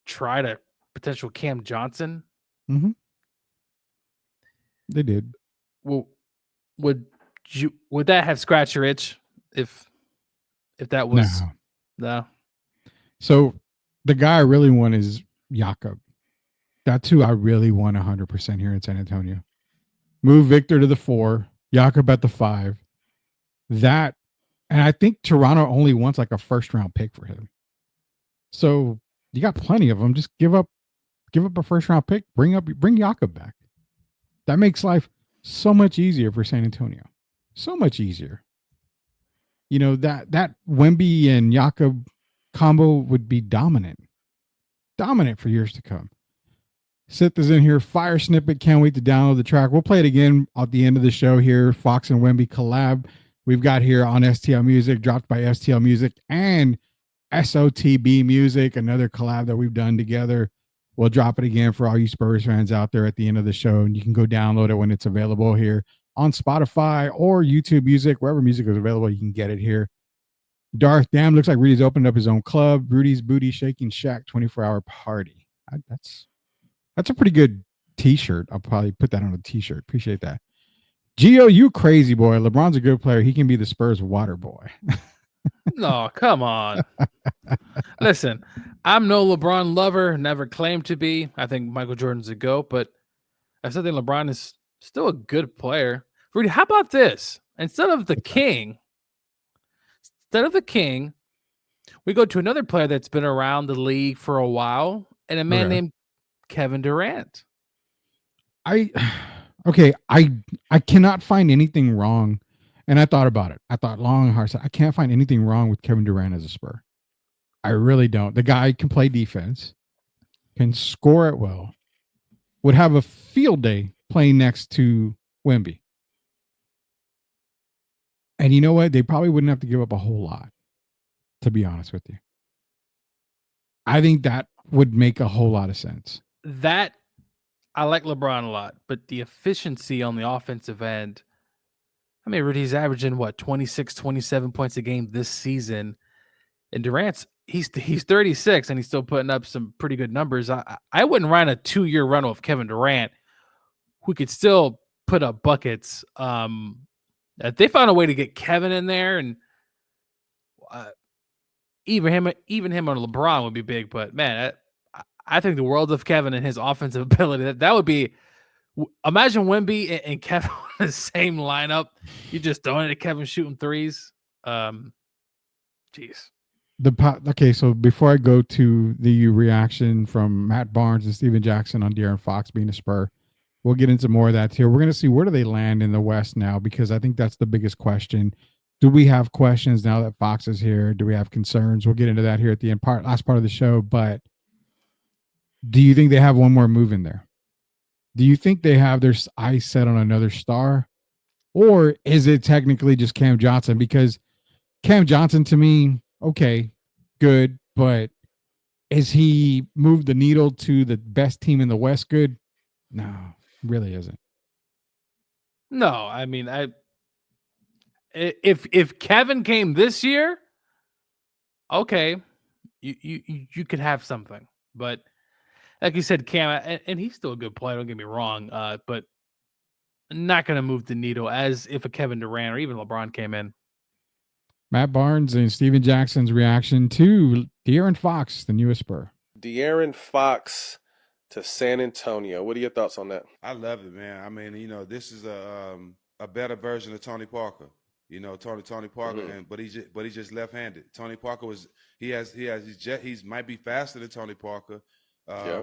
tried a potential Cam Johnson. Mm-hmm. They did. Well, would that have scratched your itch if that was no? So the guy I really want is Jakob. That's who I really want 100% here in San Antonio. Move Victor to the 4, Jakob at the 5. That, and I think Toronto only wants like a first round pick for him. So you got plenty of them. Just give up a first round pick. Bring Jakob back. That makes life so much easier for San Antonio. So much easier. That Wemby and Jakob combo would be dominant for years to come. Sith is in here. Fire snippet. Can't wait to download the track. We'll play it again at the end of the show here. Fox and Wemby collab. We've got here on STL Music, dropped by STL Music and SOTB Music, another collab that we've done together. We'll drop it again for all you Spurs fans out there at the end of the show, and you can go download it when it's available here on Spotify or YouTube Music. Wherever music is available, you can get it here. Darth, damn, looks like Rudy's opened up his own club. Rudy's Booty Shaking Shack 24-hour party. That's a pretty good t-shirt. I'll probably put that on a t-shirt. Appreciate that. Gio, you crazy boy. LeBron's a good player. He can be the Spurs water boy. No, come on. Listen, I'm no LeBron lover. Never claimed to be. I think Michael Jordan's a GOAT, but I still think LeBron is still a good player. Rudy, how about this? Instead of the king, we go to another player that's been around the league for a while, and a man named Kevin Durant. I cannot find anything wrong. And I thought about it. I thought long and hard. I can't find anything wrong with Kevin Durant as a Spur. I really don't. The guy can play defense, can score it well, would have a field day playing next to Wemby. And you know what? They probably wouldn't have to give up a whole lot, to be honest with you. I think that would make a whole lot of sense. That, I like LeBron a lot, but the efficiency on the offensive end, I mean, Rudy's averaging, 26, 27 points a game this season. And Durant's, he's 36, and he's still putting up some pretty good numbers. I wouldn't run a 2-year rental of Kevin Durant, who could still put up buckets. If they found a way to get Kevin in there, and even him on LeBron would be big. But, man, I think the world of Kevin and his offensive ability. That would be. Imagine Wemby and Kevin on the same lineup. You just throwing it at Kevin shooting threes. Jeez. Okay, so before I go to the reaction from Matt Barnes and Steven Jackson on De'Aaron Fox being a Spur, we'll get into more of that here. We're going to see where do they land in the West now, because I think that's the biggest question. Do we have questions now that Fox is here? Do we have concerns? We'll get into that here at the end last part of the show. But do you think they have one more move in there? Do you think they have their eyes set on another star? Or is it technically just Cam Johnson? Because Cam Johnson, to me, okay, good, but is he moved the needle to the best team in the West good? No, really isn't. No, I mean, if Kevin came this year, okay, you could have something. But like you said, Cam, and he's still a good player, don't get me wrong, but not going to move the needle as if a Kevin Durant or even LeBron came in. Matt Barnes and Steven Jackson's reaction to De'Aaron Fox, the newest Spur. De'Aaron Fox to San Antonio. What are your thoughts on that? I love it, man. I mean, this is a better version of Tony Parker. Tony Parker, but he's just left-handed. Tony Parker he's might be faster than Tony Parker.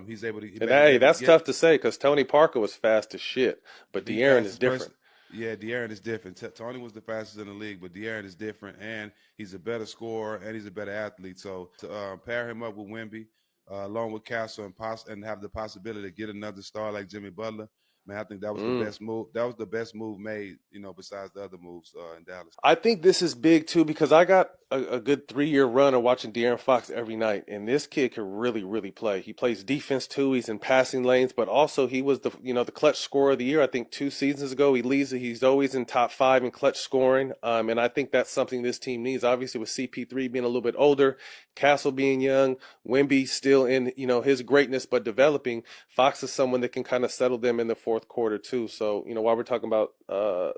He's able to. That's tough to say because Tony Parker was fast as shit, but De'Aaron is different. Yeah, De'Aaron is different. Tony was the fastest in the league, but De'Aaron is different, and he's a better scorer, and he's a better athlete. So to pair him up with Wemby, along with Castle, and have the possibility to get another star like Jimmy Butler, man, I think that was the best move. That was the best move made, besides the other moves in Dallas. I think this is big too because I got a good 3-year run of watching De'Aaron Fox every night, and this kid can really, really play. He plays defense too. He's in passing lanes, but also he was the clutch scorer of the year. I think 2 seasons ago he's always in top 5 in clutch scoring, and I think that's something this team needs. Obviously, with CP3 being a little bit older, Castle being young, Wemby still in his greatness but developing. Fox is someone that can kind of settle them in the fourth quarter too. So while we're talking about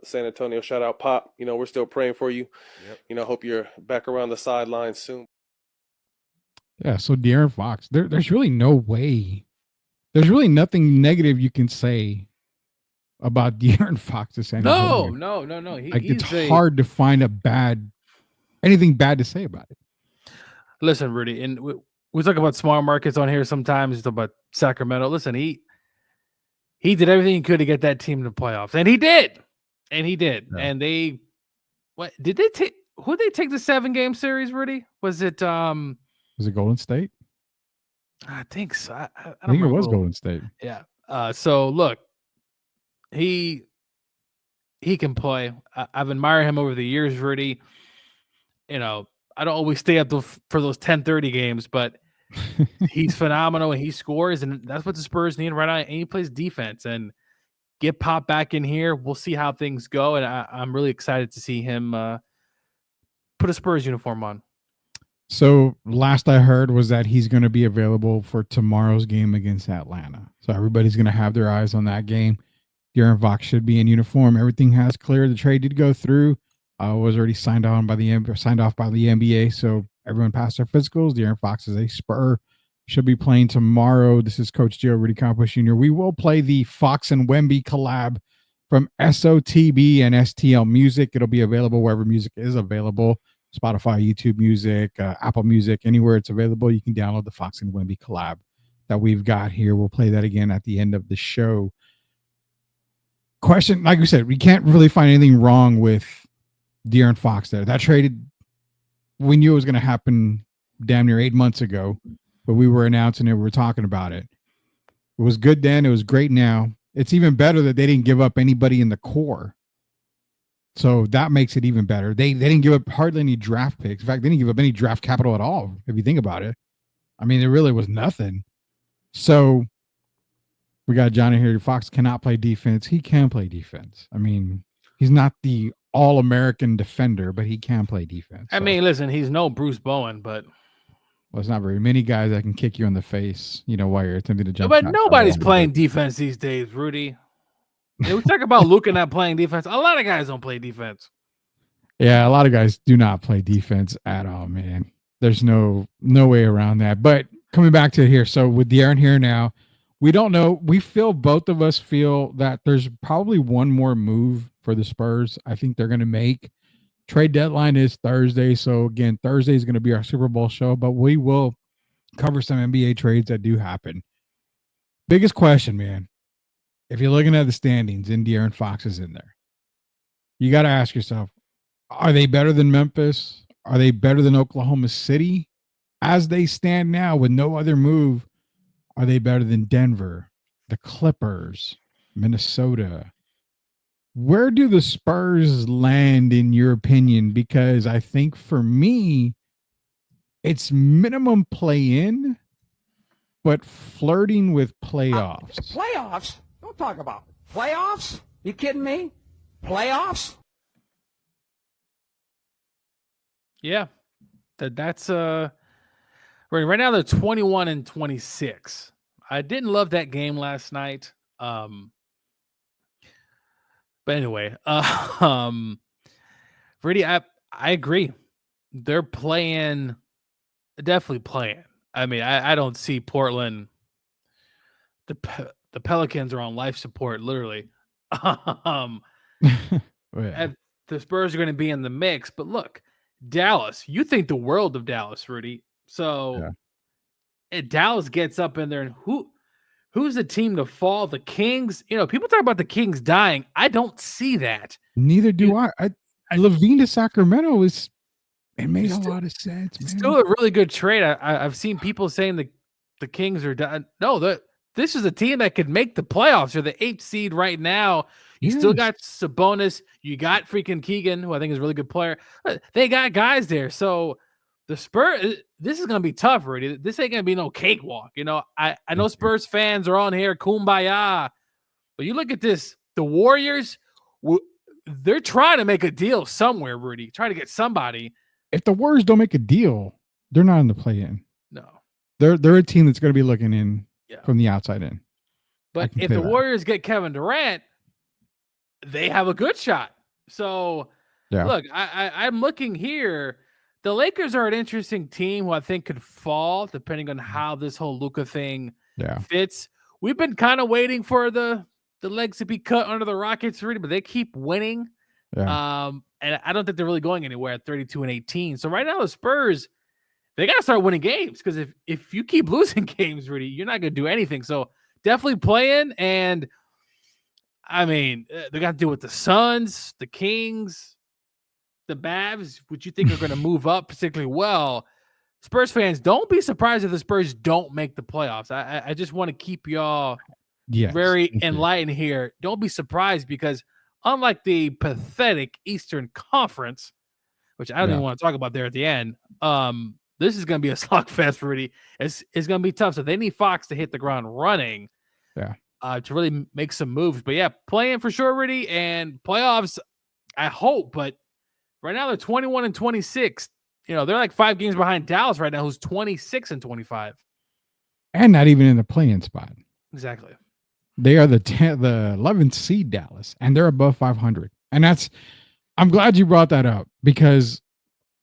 San Antonio, shout out Pop. We're still praying for you. Yep. Hope you're back around the sidelines soon. Yeah, so De'Aaron Fox, there's really no way. There's really nothing negative you can say about De'Aaron Fox to San Antonio. No. It's hard to find anything bad to say about it. Listen, Rudy, and we talk about small markets on here sometimes. We talk about Sacramento. Listen, he did everything he could to get that team to the playoffs, and he did. Yeah. And they, what did they take? Who did they take the 7-game series, Rudy? Was it Golden State? I think so. I think it was Golden State. Yeah. So look, he can play. I've admired him over the years, Rudy. I don't always stay up for those 10:30 games, but he's phenomenal and he scores, and that's what the Spurs need right now. And he plays defense and get Pop back in here. We'll see how things go, and I'm really excited to see him put a Spurs uniform on. So last I heard was that he's going to be available for tomorrow's game against Atlanta. So everybody's going to have their eyes on that game. De'Aaron Fox should be in uniform. Everything has cleared. The trade did go through. Was already signed off by the NBA. So everyone passed their physicals. De'Aaron Fox is a Spur. Should be playing tomorrow. This is Coach Joe Rudy Campos Jr. We will play the Fox and Wemby collab from SOTB and STL Music. It'll be available wherever music is available. Spotify, YouTube Music, Apple Music, anywhere it's available. You can download the Fox and Wemby collab that we've got here. We'll play that again at the end of the show. Question, like we said, we can't really find anything wrong with De'Aaron Fox there. That traded, we knew it was going to happen damn near 8 months ago, but we were announcing it. We were talking about it. It was good then. It was great now. It's even better that they didn't give up anybody in the core. So that makes it even better. They didn't give up hardly any draft picks. In fact, they didn't give up any draft capital at all, if you think about it. I mean, there really was nothing. So we got Johnny here. Fox cannot play defense. He can play defense. I mean, he's not the all-American defender, but he can play defense. I mean, listen, he's no Bruce Bowen, but it's not very many guys that can kick you in the face, while you're attempting to jump. But nobody's playing defense these days, Rudy. We talk about Luka not playing defense. A lot of guys don't play defense. Yeah, a lot of guys do not play defense at all, man. There's no way around that. But coming back to it here. So with De'Aaron here now, we don't know. Both of us feel that there's probably one more move for the Spurs. I think they're going to make. Trade deadline is Thursday. So again, Thursday is going to be our Super Bowl show, but we will cover some NBA trades that do happen. Biggest question, man. If you're looking at the standings and De'Aaron Fox is in there, you got to ask yourself, are they better than Memphis? Are they better than Oklahoma City? As they stand now with no other move, are they better than Denver, the Clippers, Minnesota? Where do the Spurs land in your opinion? Because I think for me, it's minimum play-in, but flirting with playoffs. Playoffs? Don't talk about it. Playoffs? You kidding me? Playoffs? Yeah. That's right now they're 21 and 26. I didn't love that game last night. But anyway, Rudy, I agree. They're definitely playing. I mean, I don't see Portland. The Pelicans are on life support, literally. Yeah. The Spurs are going to be in the mix, but look, Dallas. You think the world of Dallas, Rudy. So Dallas gets up in there, and who's the team to fall? The Kings. You know, people talk about the Kings dying. I don't see that. Neither do I. Levine to Sacramento it made a lot of sense, man. Still a really good trade. I've seen people saying the Kings are done. No, this is a team that could make the playoffs. They're the 8th seed right now. You still got Sabonis. You got freaking Keegan, who I think is a really good player. They got guys there. So the Spurs, this is going to be tough, Rudy. This ain't going to be no cakewalk. You know, I know Spurs fans are on here, kumbaya. But you look at this, the Warriors, they're trying to make a deal somewhere, Rudy. Trying to get somebody. If the Warriors don't make a deal, they're not in the play-in. No. They're a team that's going to be looking in from the outside in. But if the Warriors get Kevin Durant, they have a good shot. So, look, I'm looking here. The Lakers are an interesting team who I think could fall depending on how this whole Luka thing fits. We've been kind of waiting for the legs to be cut under the Rockets, Rudy, but they keep winning. Yeah. And I don't think they're really going anywhere at 32 and 18. So right now the Spurs, they got to start winning games because if you keep losing games, Rudy, you're not going to do anything. So definitely playing. And I mean, they got to deal with the Suns, the Kings, the Mavs, which you think are going to move up particularly well. Spurs fans, don't be surprised if the Spurs don't make the playoffs. I just want to keep y'all very enlightened here. Don't be surprised because unlike the pathetic Eastern Conference, which I don't even want to talk about there at the end, this is going to be a slugfest, Rudy. It's going to be tough. So they need Fox to hit the ground running to really make some moves. But, playing for sure, Rudy, and playoffs, I hope. But right now they're 21 and 26. You know, they're like 5 games behind Dallas right now, who's 26 and 25. And not even in the play-in spot. Exactly. They are the 11th seed Dallas, and they're above 500. And I'm glad you brought that up because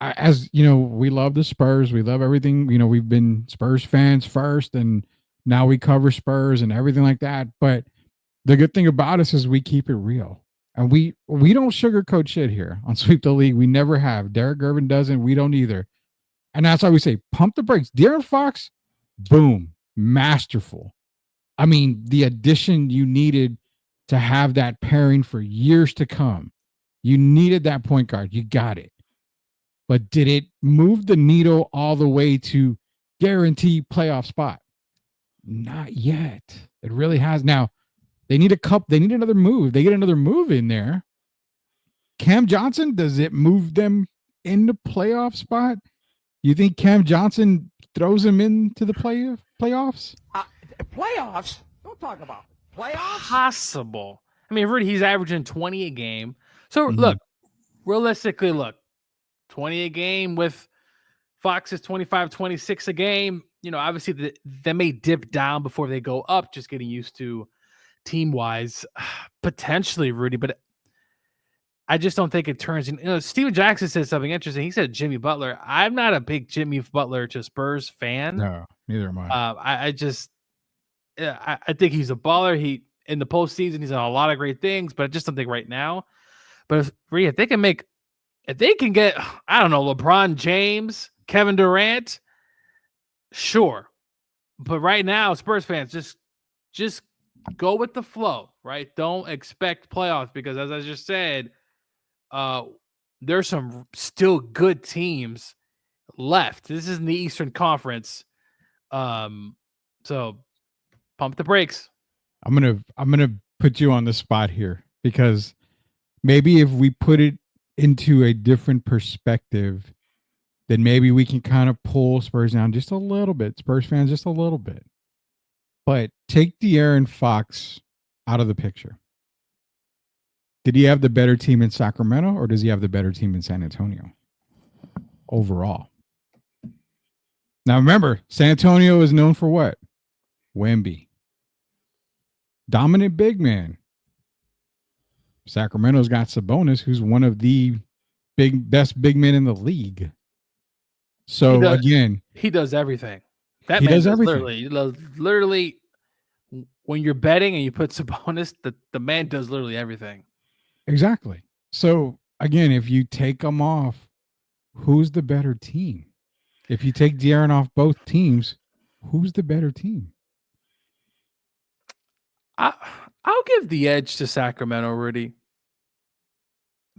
as you know, we love the Spurs. We love everything. You know, we've been Spurs fans first, and now we cover Spurs and everything like that. But the good thing about us is we keep it real. And we don't sugarcoat shit here on Sweep the League. We never have. Derek Gervin doesn't. We don't either. And that's why we say pump the brakes. De'Aaron Fox, boom, masterful. I mean, the addition you needed to have that pairing for years to come. You needed that point guard. You got it. But did it move the needle all the way to guarantee playoff spot? Not yet. It really has. Now, they need they need another move. They get another move in there. Cam Johnson, does it move them in the playoff spot? You think Cam Johnson throws him into the playoffs? Playoffs? Don't talk about it. Playoffs? Possible. I mean, Rudy, he's averaging 20 a game. So, look, realistically, 20 a game with Fox's 25, 26 a game. You know, obviously, they may dip down before they go up, just getting used to team-wise, potentially, Rudy. But I just don't think it turns in. Steven Jackson said something interesting. He said Jimmy Butler. I'm not a big Jimmy Butler to Spurs fan. No, neither am I. I think he's a baller. He in the postseason, he's done a lot of great things, but I just don't think right now. But if they can get, I don't know, LeBron James, Kevin Durant, sure. But right now, Spurs fans, just go with the flow, right? Don't expect playoffs because, as I just said, there's some still good teams left. This is in the Eastern Conference, so pump the brakes. I'm gonna put you on the spot here because maybe if we put it into a different perspective, then maybe we can kind of pull Spurs down just a little bit. Spurs fans, just a little bit. But take De'Aaron Fox out of the picture. Did he have the better team in Sacramento or does he have the better team in San Antonio overall? Now remember, San Antonio is known for what? Wemby. Dominant big man. Sacramento's got Sabonis, who's one of the best big men in the league. So he does everything. He does everything. Literally, when you're betting and you put Sabonis, the man does literally everything. Exactly. So again, if you take them off, who's the better team? If you take De'Aaron off both teams, who's the better team? I'll give the edge to Sacramento, Rudy.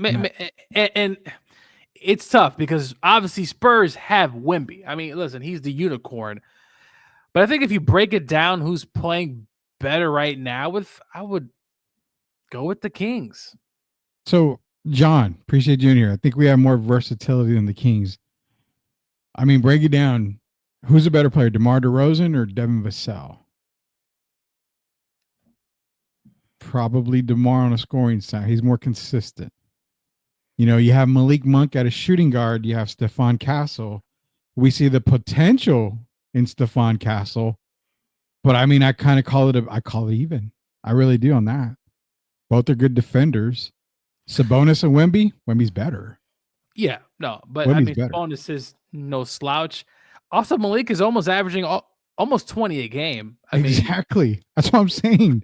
And it's tough because obviously Spurs have Wemby. I mean, listen, he's the unicorn. But I think if you break it down, who's playing better right now, I would go with the Kings. So, John, appreciate you in here. I think we have more versatility than the Kings. I mean, break it down. Who's a better player, DeMar DeRozan or Devin Vassell? Probably DeMar on a scoring side. He's more consistent. You have Malik Monk at a shooting guard. You have Stephon Castle. We see the potential in Stephon Castle. But, I mean, I kind of call it even. I really do on that. Both are good defenders. Sabonis and Wemby's better. Yeah, no, but Wemby's I mean, better. Sabonis is no slouch. Also, Malik is almost averaging almost 20 a game. Exactly. That's what I'm saying.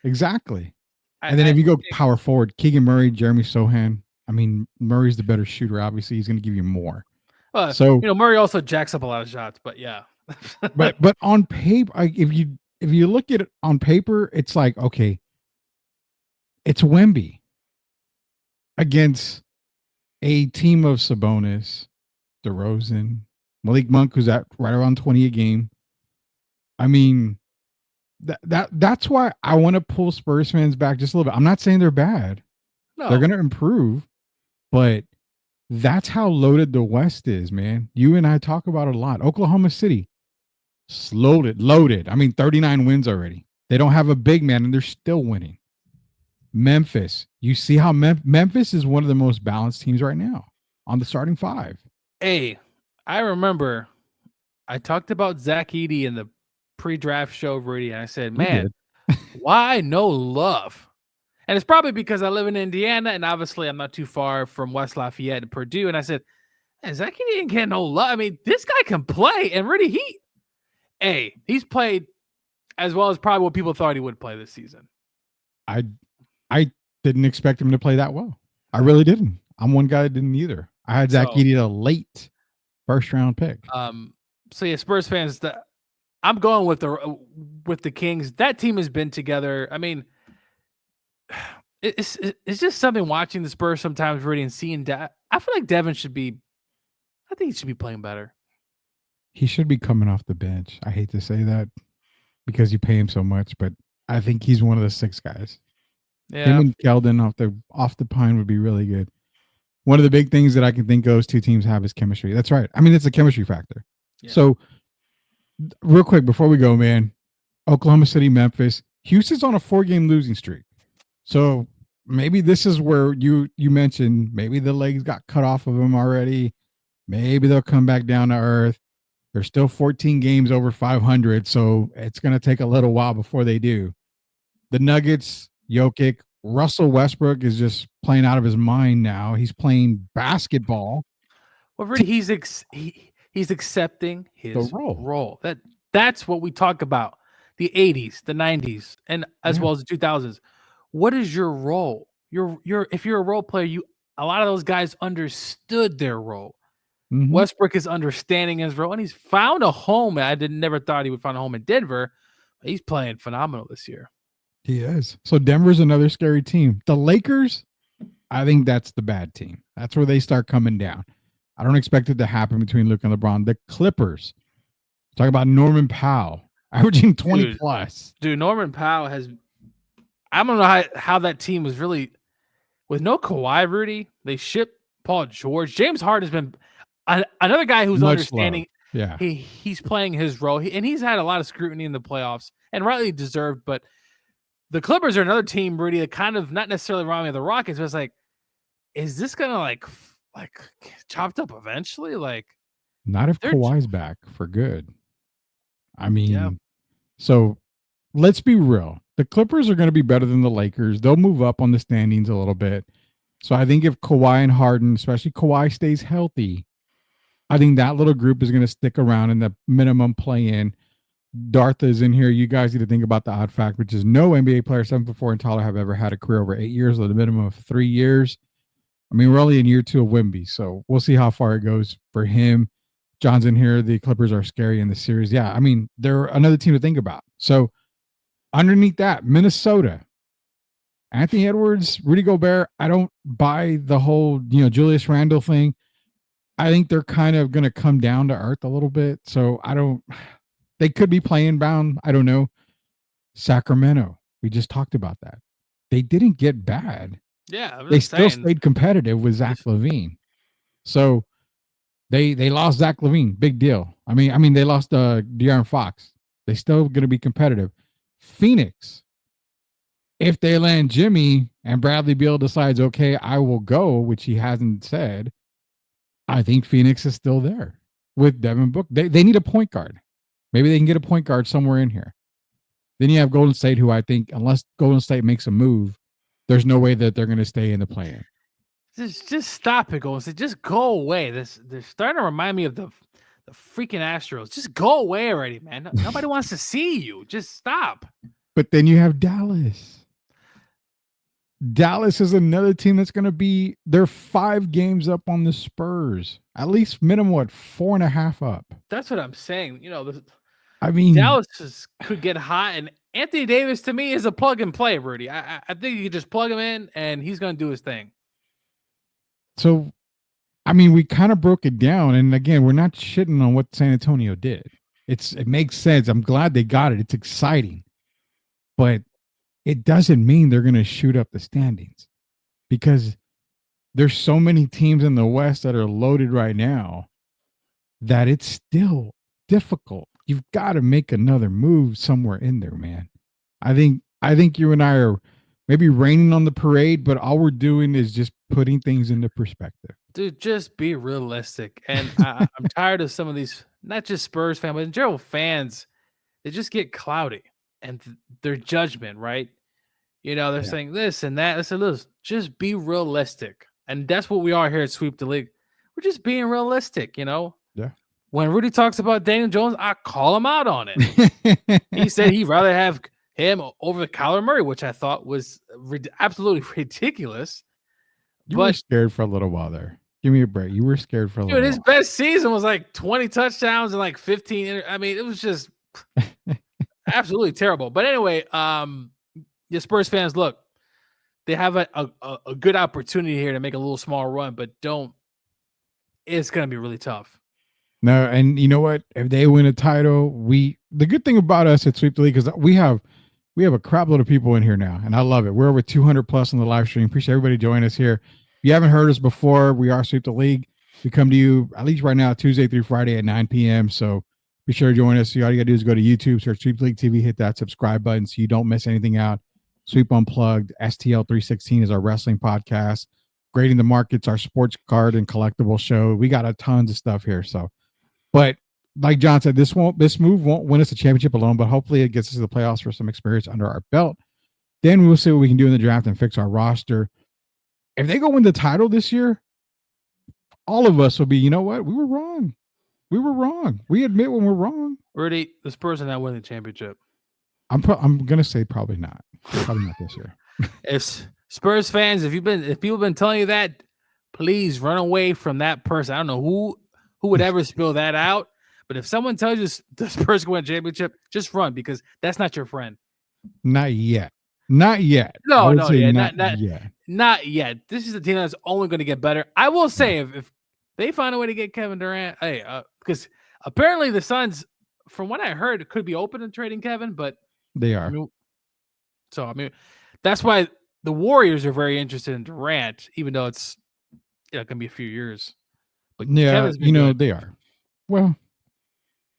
Exactly. And then if you go power forward, Keegan Murray, Jeremy Sohan. I mean, Murray's the better shooter. Obviously, he's going to give you more. So Murray also jacks up a lot of shots, but yeah. but on paper, if you look at it on paper, it's like, okay, it's Wemby against a team of Sabonis, DeRozan, Malik Monk, who's at right around 20 a game. I mean, that's why I want to pull Spurs fans back just a little bit. I'm not saying they're bad. No. They're going to improve, but that's how loaded the West is, man. You and I talk about it a lot. Oklahoma City, loaded. I mean, 39 wins already. They don't have a big man, and they're still winning. Memphis, you see how Memphis is one of the most balanced teams right now on the starting five. Hey, I remember I talked about Zach Edey in the pre-draft show, Rudy, and I said, man, why no love? And it's probably because I live in Indiana, and obviously I'm not too far from West Lafayette and Purdue. And I said, man, Zach Edey didn't get no love. I mean, this guy can play, and Rudy, he's played as well as probably what people thought he would play this season. I didn't expect him to play that well. I really didn't. I'm one guy that didn't either. I had Zach Edey a late first-round pick. So yeah, Spurs fans, I'm going with the Kings. That team has been together. I mean, it's just something watching the Spurs sometimes, Rudy, and seeing that. I feel like Devin should be. I think he should be playing better. He should be coming off the bench. I hate to say that because you pay him so much, but I think he's one of the 6 guys. Yeah. Him and Keldon off the pine would be really good. One of the big things that I can think those two teams have is chemistry. That's right. I mean, it's a chemistry factor. Yeah. So, real quick before we go, man, Oklahoma City, Memphis, Houston's on a 4-game losing streak. So maybe this is where you mentioned maybe the legs got cut off of them already. Maybe they'll come back down to earth. There's still 14 games over 500, so it's going to take a little while before they do. The Nuggets, Jokic, Russell Westbrook is just playing out of his mind now. He's playing basketball. Well, really, he's accepting his role. That's what we talk about. The 80s, the 90s, and as well as the 2000s. What is your role? If you're a role player, a lot of those guys understood their role. Mm-hmm. Westbrook is understanding his role, and he's found a home. I never thought he would find a home in Denver. But he's playing phenomenal this year. He is. So Denver's another scary team. The Lakers, I think that's the bad team. That's where they start coming down. I don't expect it to happen between Luka and LeBron. The Clippers, talk about Norman Powell, averaging 20 plus. Dude, Norman Powell I don't know how that team was really, with no Kawhi, Rudy, they shipped Paul George. James Harden's been another guy who's Much understanding. love. Yeah. He's playing his role, and he's had a lot of scrutiny in the playoffs, and rightly deserved, but the Clippers are another team, Rudy, that kind of not necessarily wrong with the Rockets, but it's like, is this gonna like chopped up eventually? Like, not if Kawhi's back for good. I mean, so let's be real. The Clippers are going to be better than the Lakers. They'll move up on the standings a little bit. So I think if Kawhi and Harden, especially Kawhi, stays healthy, I think that little group is going to stick around in the minimum play-in. Dartha is in here. You guys need to think about the odd fact, which is no NBA player 7'4" and taller have ever had a career over 8 years with a minimum of 3 years. I mean, we're only in year 2 of Wemby, so we'll see how far it goes for him. John's in here. The Clippers are scary in the series. Yeah, I mean, they're another team to think about. So underneath that, Minnesota, Anthony Edwards, Rudy Gobert, I don't buy the whole, Julius Randle thing. I think they're kind of going to come down to earth a little bit. So they could be playing bound. I don't know. Sacramento, we just talked about that. They didn't get bad. Yeah. They still stayed competitive with Zach LaVine. So they lost Zach LaVine. Big deal. I mean, they lost De'Aaron Fox. They still going to be competitive. Phoenix, if they land Jimmy and Bradley Beal decides, okay, I will go, which he hasn't said, I think Phoenix is still there with Devin Booker. They need a point guard. Maybe they can get a point guard somewhere in here. Then you have Golden State, who I think, unless Golden State makes a move, there's no way that they're going to stay in the play-in. Just stop it, Golden State. Just go away. They're starting to remind me of the freaking Astros. Just go away already, man. Nobody wants to see you. Just stop. But then you have Dallas. Dallas is another team that's going to be, they're 5 games up on the Spurs. At least minimum, 4.5 up. That's what I'm saying. Dallas could get hot, and Anthony Davis to me is a plug and play, Rudy. I think you could just plug him in, and he's going to do his thing. So, we kind of broke it down, and again, we're not shitting on what San Antonio did. It makes sense. I'm glad they got it. It's exciting, but it doesn't mean they're going to shoot up the standings, because there's so many teams in the West that are loaded right now that it's still difficult. You've got to make another move somewhere in there, man. I think you and I are maybe raining on the parade, but all we're doing is just putting things into perspective. Dude, just be realistic. And I'm tired of some of these, not just Spurs fans, but in general fans, they just get cloudy and their judgment, right? They're saying this and that. Listen, just be realistic. And that's what we are here at Sweep the League. We're just being realistic, Yeah. When Rudy talks about Daniel Jones, I call him out on it. He said he'd rather have him over Kyler Murray, which I thought was absolutely ridiculous. You were scared for a little while there. Give me a break. You were scared for a little while. His best season was like 20 touchdowns and like 15. It was just absolutely terrible. But anyway, the Spurs fans, look, they have a good opportunity here to make a little small run, but it's going to be really tough. No, and you know what? If they win a title, the good thing about us at Sweep the League is that we have a crap load of people in here now, and I love it. We're over 200 plus on the live stream. Appreciate everybody joining us here. If you haven't heard us before, we are Sweep the League. We come to you at least right now, Tuesday through Friday at 9 p.m. So be sure to join us. All you got to do is go to YouTube, search Sweep the League TV, hit that subscribe button so you don't miss anything out. Sweep Unplugged, STL 316 is our wrestling podcast. Grading the Markets, our sports card and collectible show. We got tons of stuff here. So, but like John said, this move won't win us a championship alone, but hopefully it gets us to the playoffs for some experience under our belt. Then we'll see what we can do in the draft and fix our roster. If they go win the title this year, all of us will be, you know what? We were wrong. We were wrong. We admit when we're wrong. Rudy, the Spurs are not winning the championship. I'm going to say probably not. Probably not this year. If Spurs fans, if people have been telling you that, please run away from that person. I don't know who would ever spill that out, but if someone tells you the Spurs can win a championship, just run, because that's not your friend. Not yet. Not yet. No, not yet. Not yet. This is a team that's only going to get better. I will say, if they find a way to get Kevin Durant, because apparently the Suns, from what I heard, could be open to trading Kevin, but they are. I mean, that's why the Warriors are very interested in Durant, even though it's going to be a few years. But yeah, they are. Well,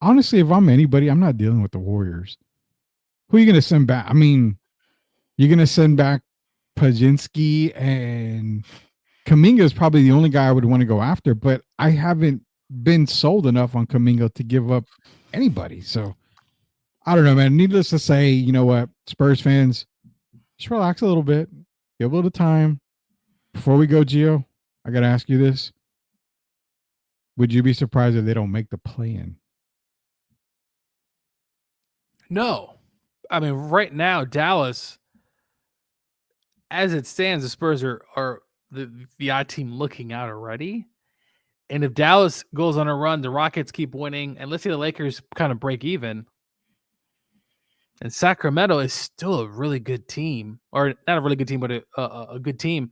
honestly, if I'm anybody, I'm not dealing with the Warriors. Who are you going to send back? I mean, you're going to send back Pajinski, and Kuminga is probably the only guy I would want to go after, but I haven't been sold enough on Kuminga to give up anybody. So I don't know, man. Needless to say, you know what, Spurs fans, just relax a little bit. Give a little time. Before we go, Gio, I got to ask you this. Would you be surprised if they don't make the play-in? No. I mean, right now, Dallas, as it stands, the Spurs are the odd team looking out already. And if Dallas goes on a run, the Rockets keep winning, and let's say the Lakers kind of break even, and Sacramento is still a really good team, or not a really good team, but a good team.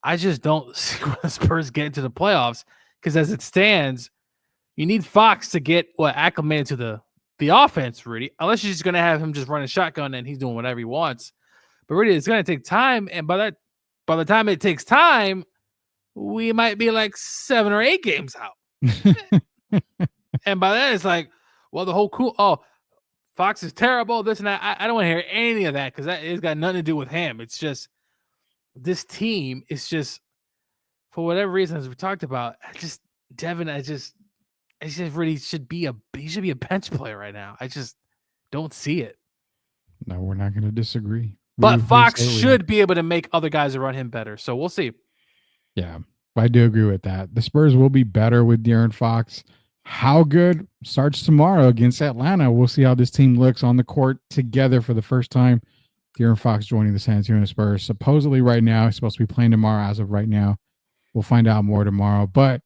I just don't see where the Spurs get into the playoffs, because as it stands, you need Fox to get acclimated to the offense, Rudy, unless you're just going to have him just running shotgun and he's doing whatever he wants. But Rudy, it's going to take time, and by the time it takes time, we might be like 7 or 8 games out. And by then, it's like, well, the whole Fox is terrible, this and that. I don't want to hear any of that, because it's got nothing to do with him. It's just this team is just, for whatever reason, as we talked about, Devin, really should be a bench player right now. I just don't see it. No, we're not going to disagree. But Fox should be able to make other guys around him better. So we'll see. Yeah, I do agree with that. The Spurs will be better with De'Aaron Fox. How good starts tomorrow against Atlanta. We'll see how this team looks on the court together for the first time. De'Aaron Fox joining the San Antonio Spurs. Supposedly right now, he's supposed to be playing tomorrow as of right now. We'll find out more tomorrow. But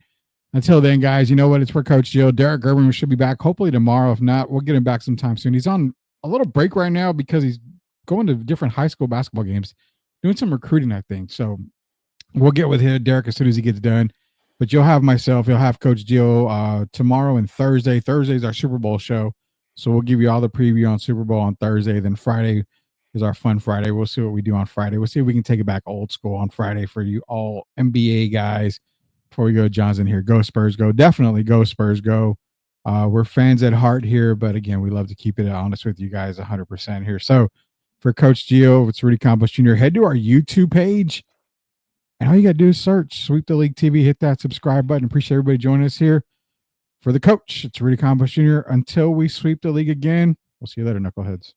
until then, guys, you know what? It's for Coach Joe. Derek Gerben should be back hopefully tomorrow. If not, we'll get him back sometime soon. He's on a little break right now because he's going to different high school basketball games, doing some recruiting, I think. So we'll get with him, Derek, as soon as he gets done. But you'll have myself, you'll have Coach Gio tomorrow and Thursday. Thursday's our Super Bowl show. So we'll give you all the preview on Super Bowl on Thursday. Then Friday is our fun Friday. We'll see what we do on Friday. We'll see if we can take it back old school on Friday for you all NBA guys. Before we go, John's in here. Go Spurs, go. Definitely go Spurs, go. We're fans at heart here, but again, we love to keep it honest with you guys 100% here. So for Coach Gio, it's Rudy Campos Jr., head to our YouTube page. And all you got to do is search Sweep the League TV, hit that subscribe button. Appreciate everybody joining us here. For the coach, it's Rudy Campos Jr. Until we sweep the league again, we'll see you later, knuckleheads.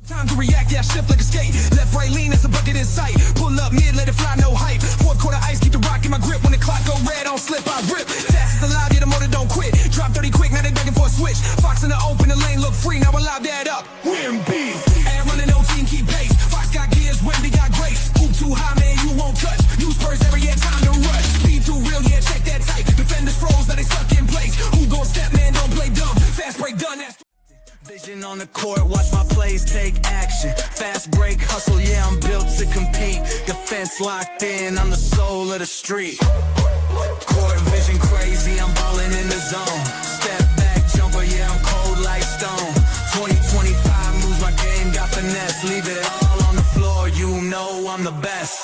Time to react, yeah, shift like a skate. Left, right, lean, it's a bucket in sight. Pull up mid, let it fly, no hype. Fourth quarter ice, keep the rock in my grip. When the clock go red, don't slip, I rip. Fast as alive, yeah, the motor don't quit. Drop 30 quick, now they begging for a switch. Fox in the open, the lane look free, now allow that up. Wimby, and running no team, keep pace. Fox got gears, Wemby got grace. Hoop too high, man, you won't touch. New Spurs every year, time to rush. Speed too real, yeah, check that type. Defenders froze, now they stuck in place. Who gon' step, man, don't play dumb. Fast break done, that's vision on the court, watch my plays take action. Fast break, hustle, yeah, I'm built to compete. Defense locked in, I'm the soul of the street. Court vision crazy, I'm ballin' in the zone. Step back, jumper, yeah, I'm cold like stone. 2025 moves my game, got finesse. Leave it all on the floor, you know I'm the best.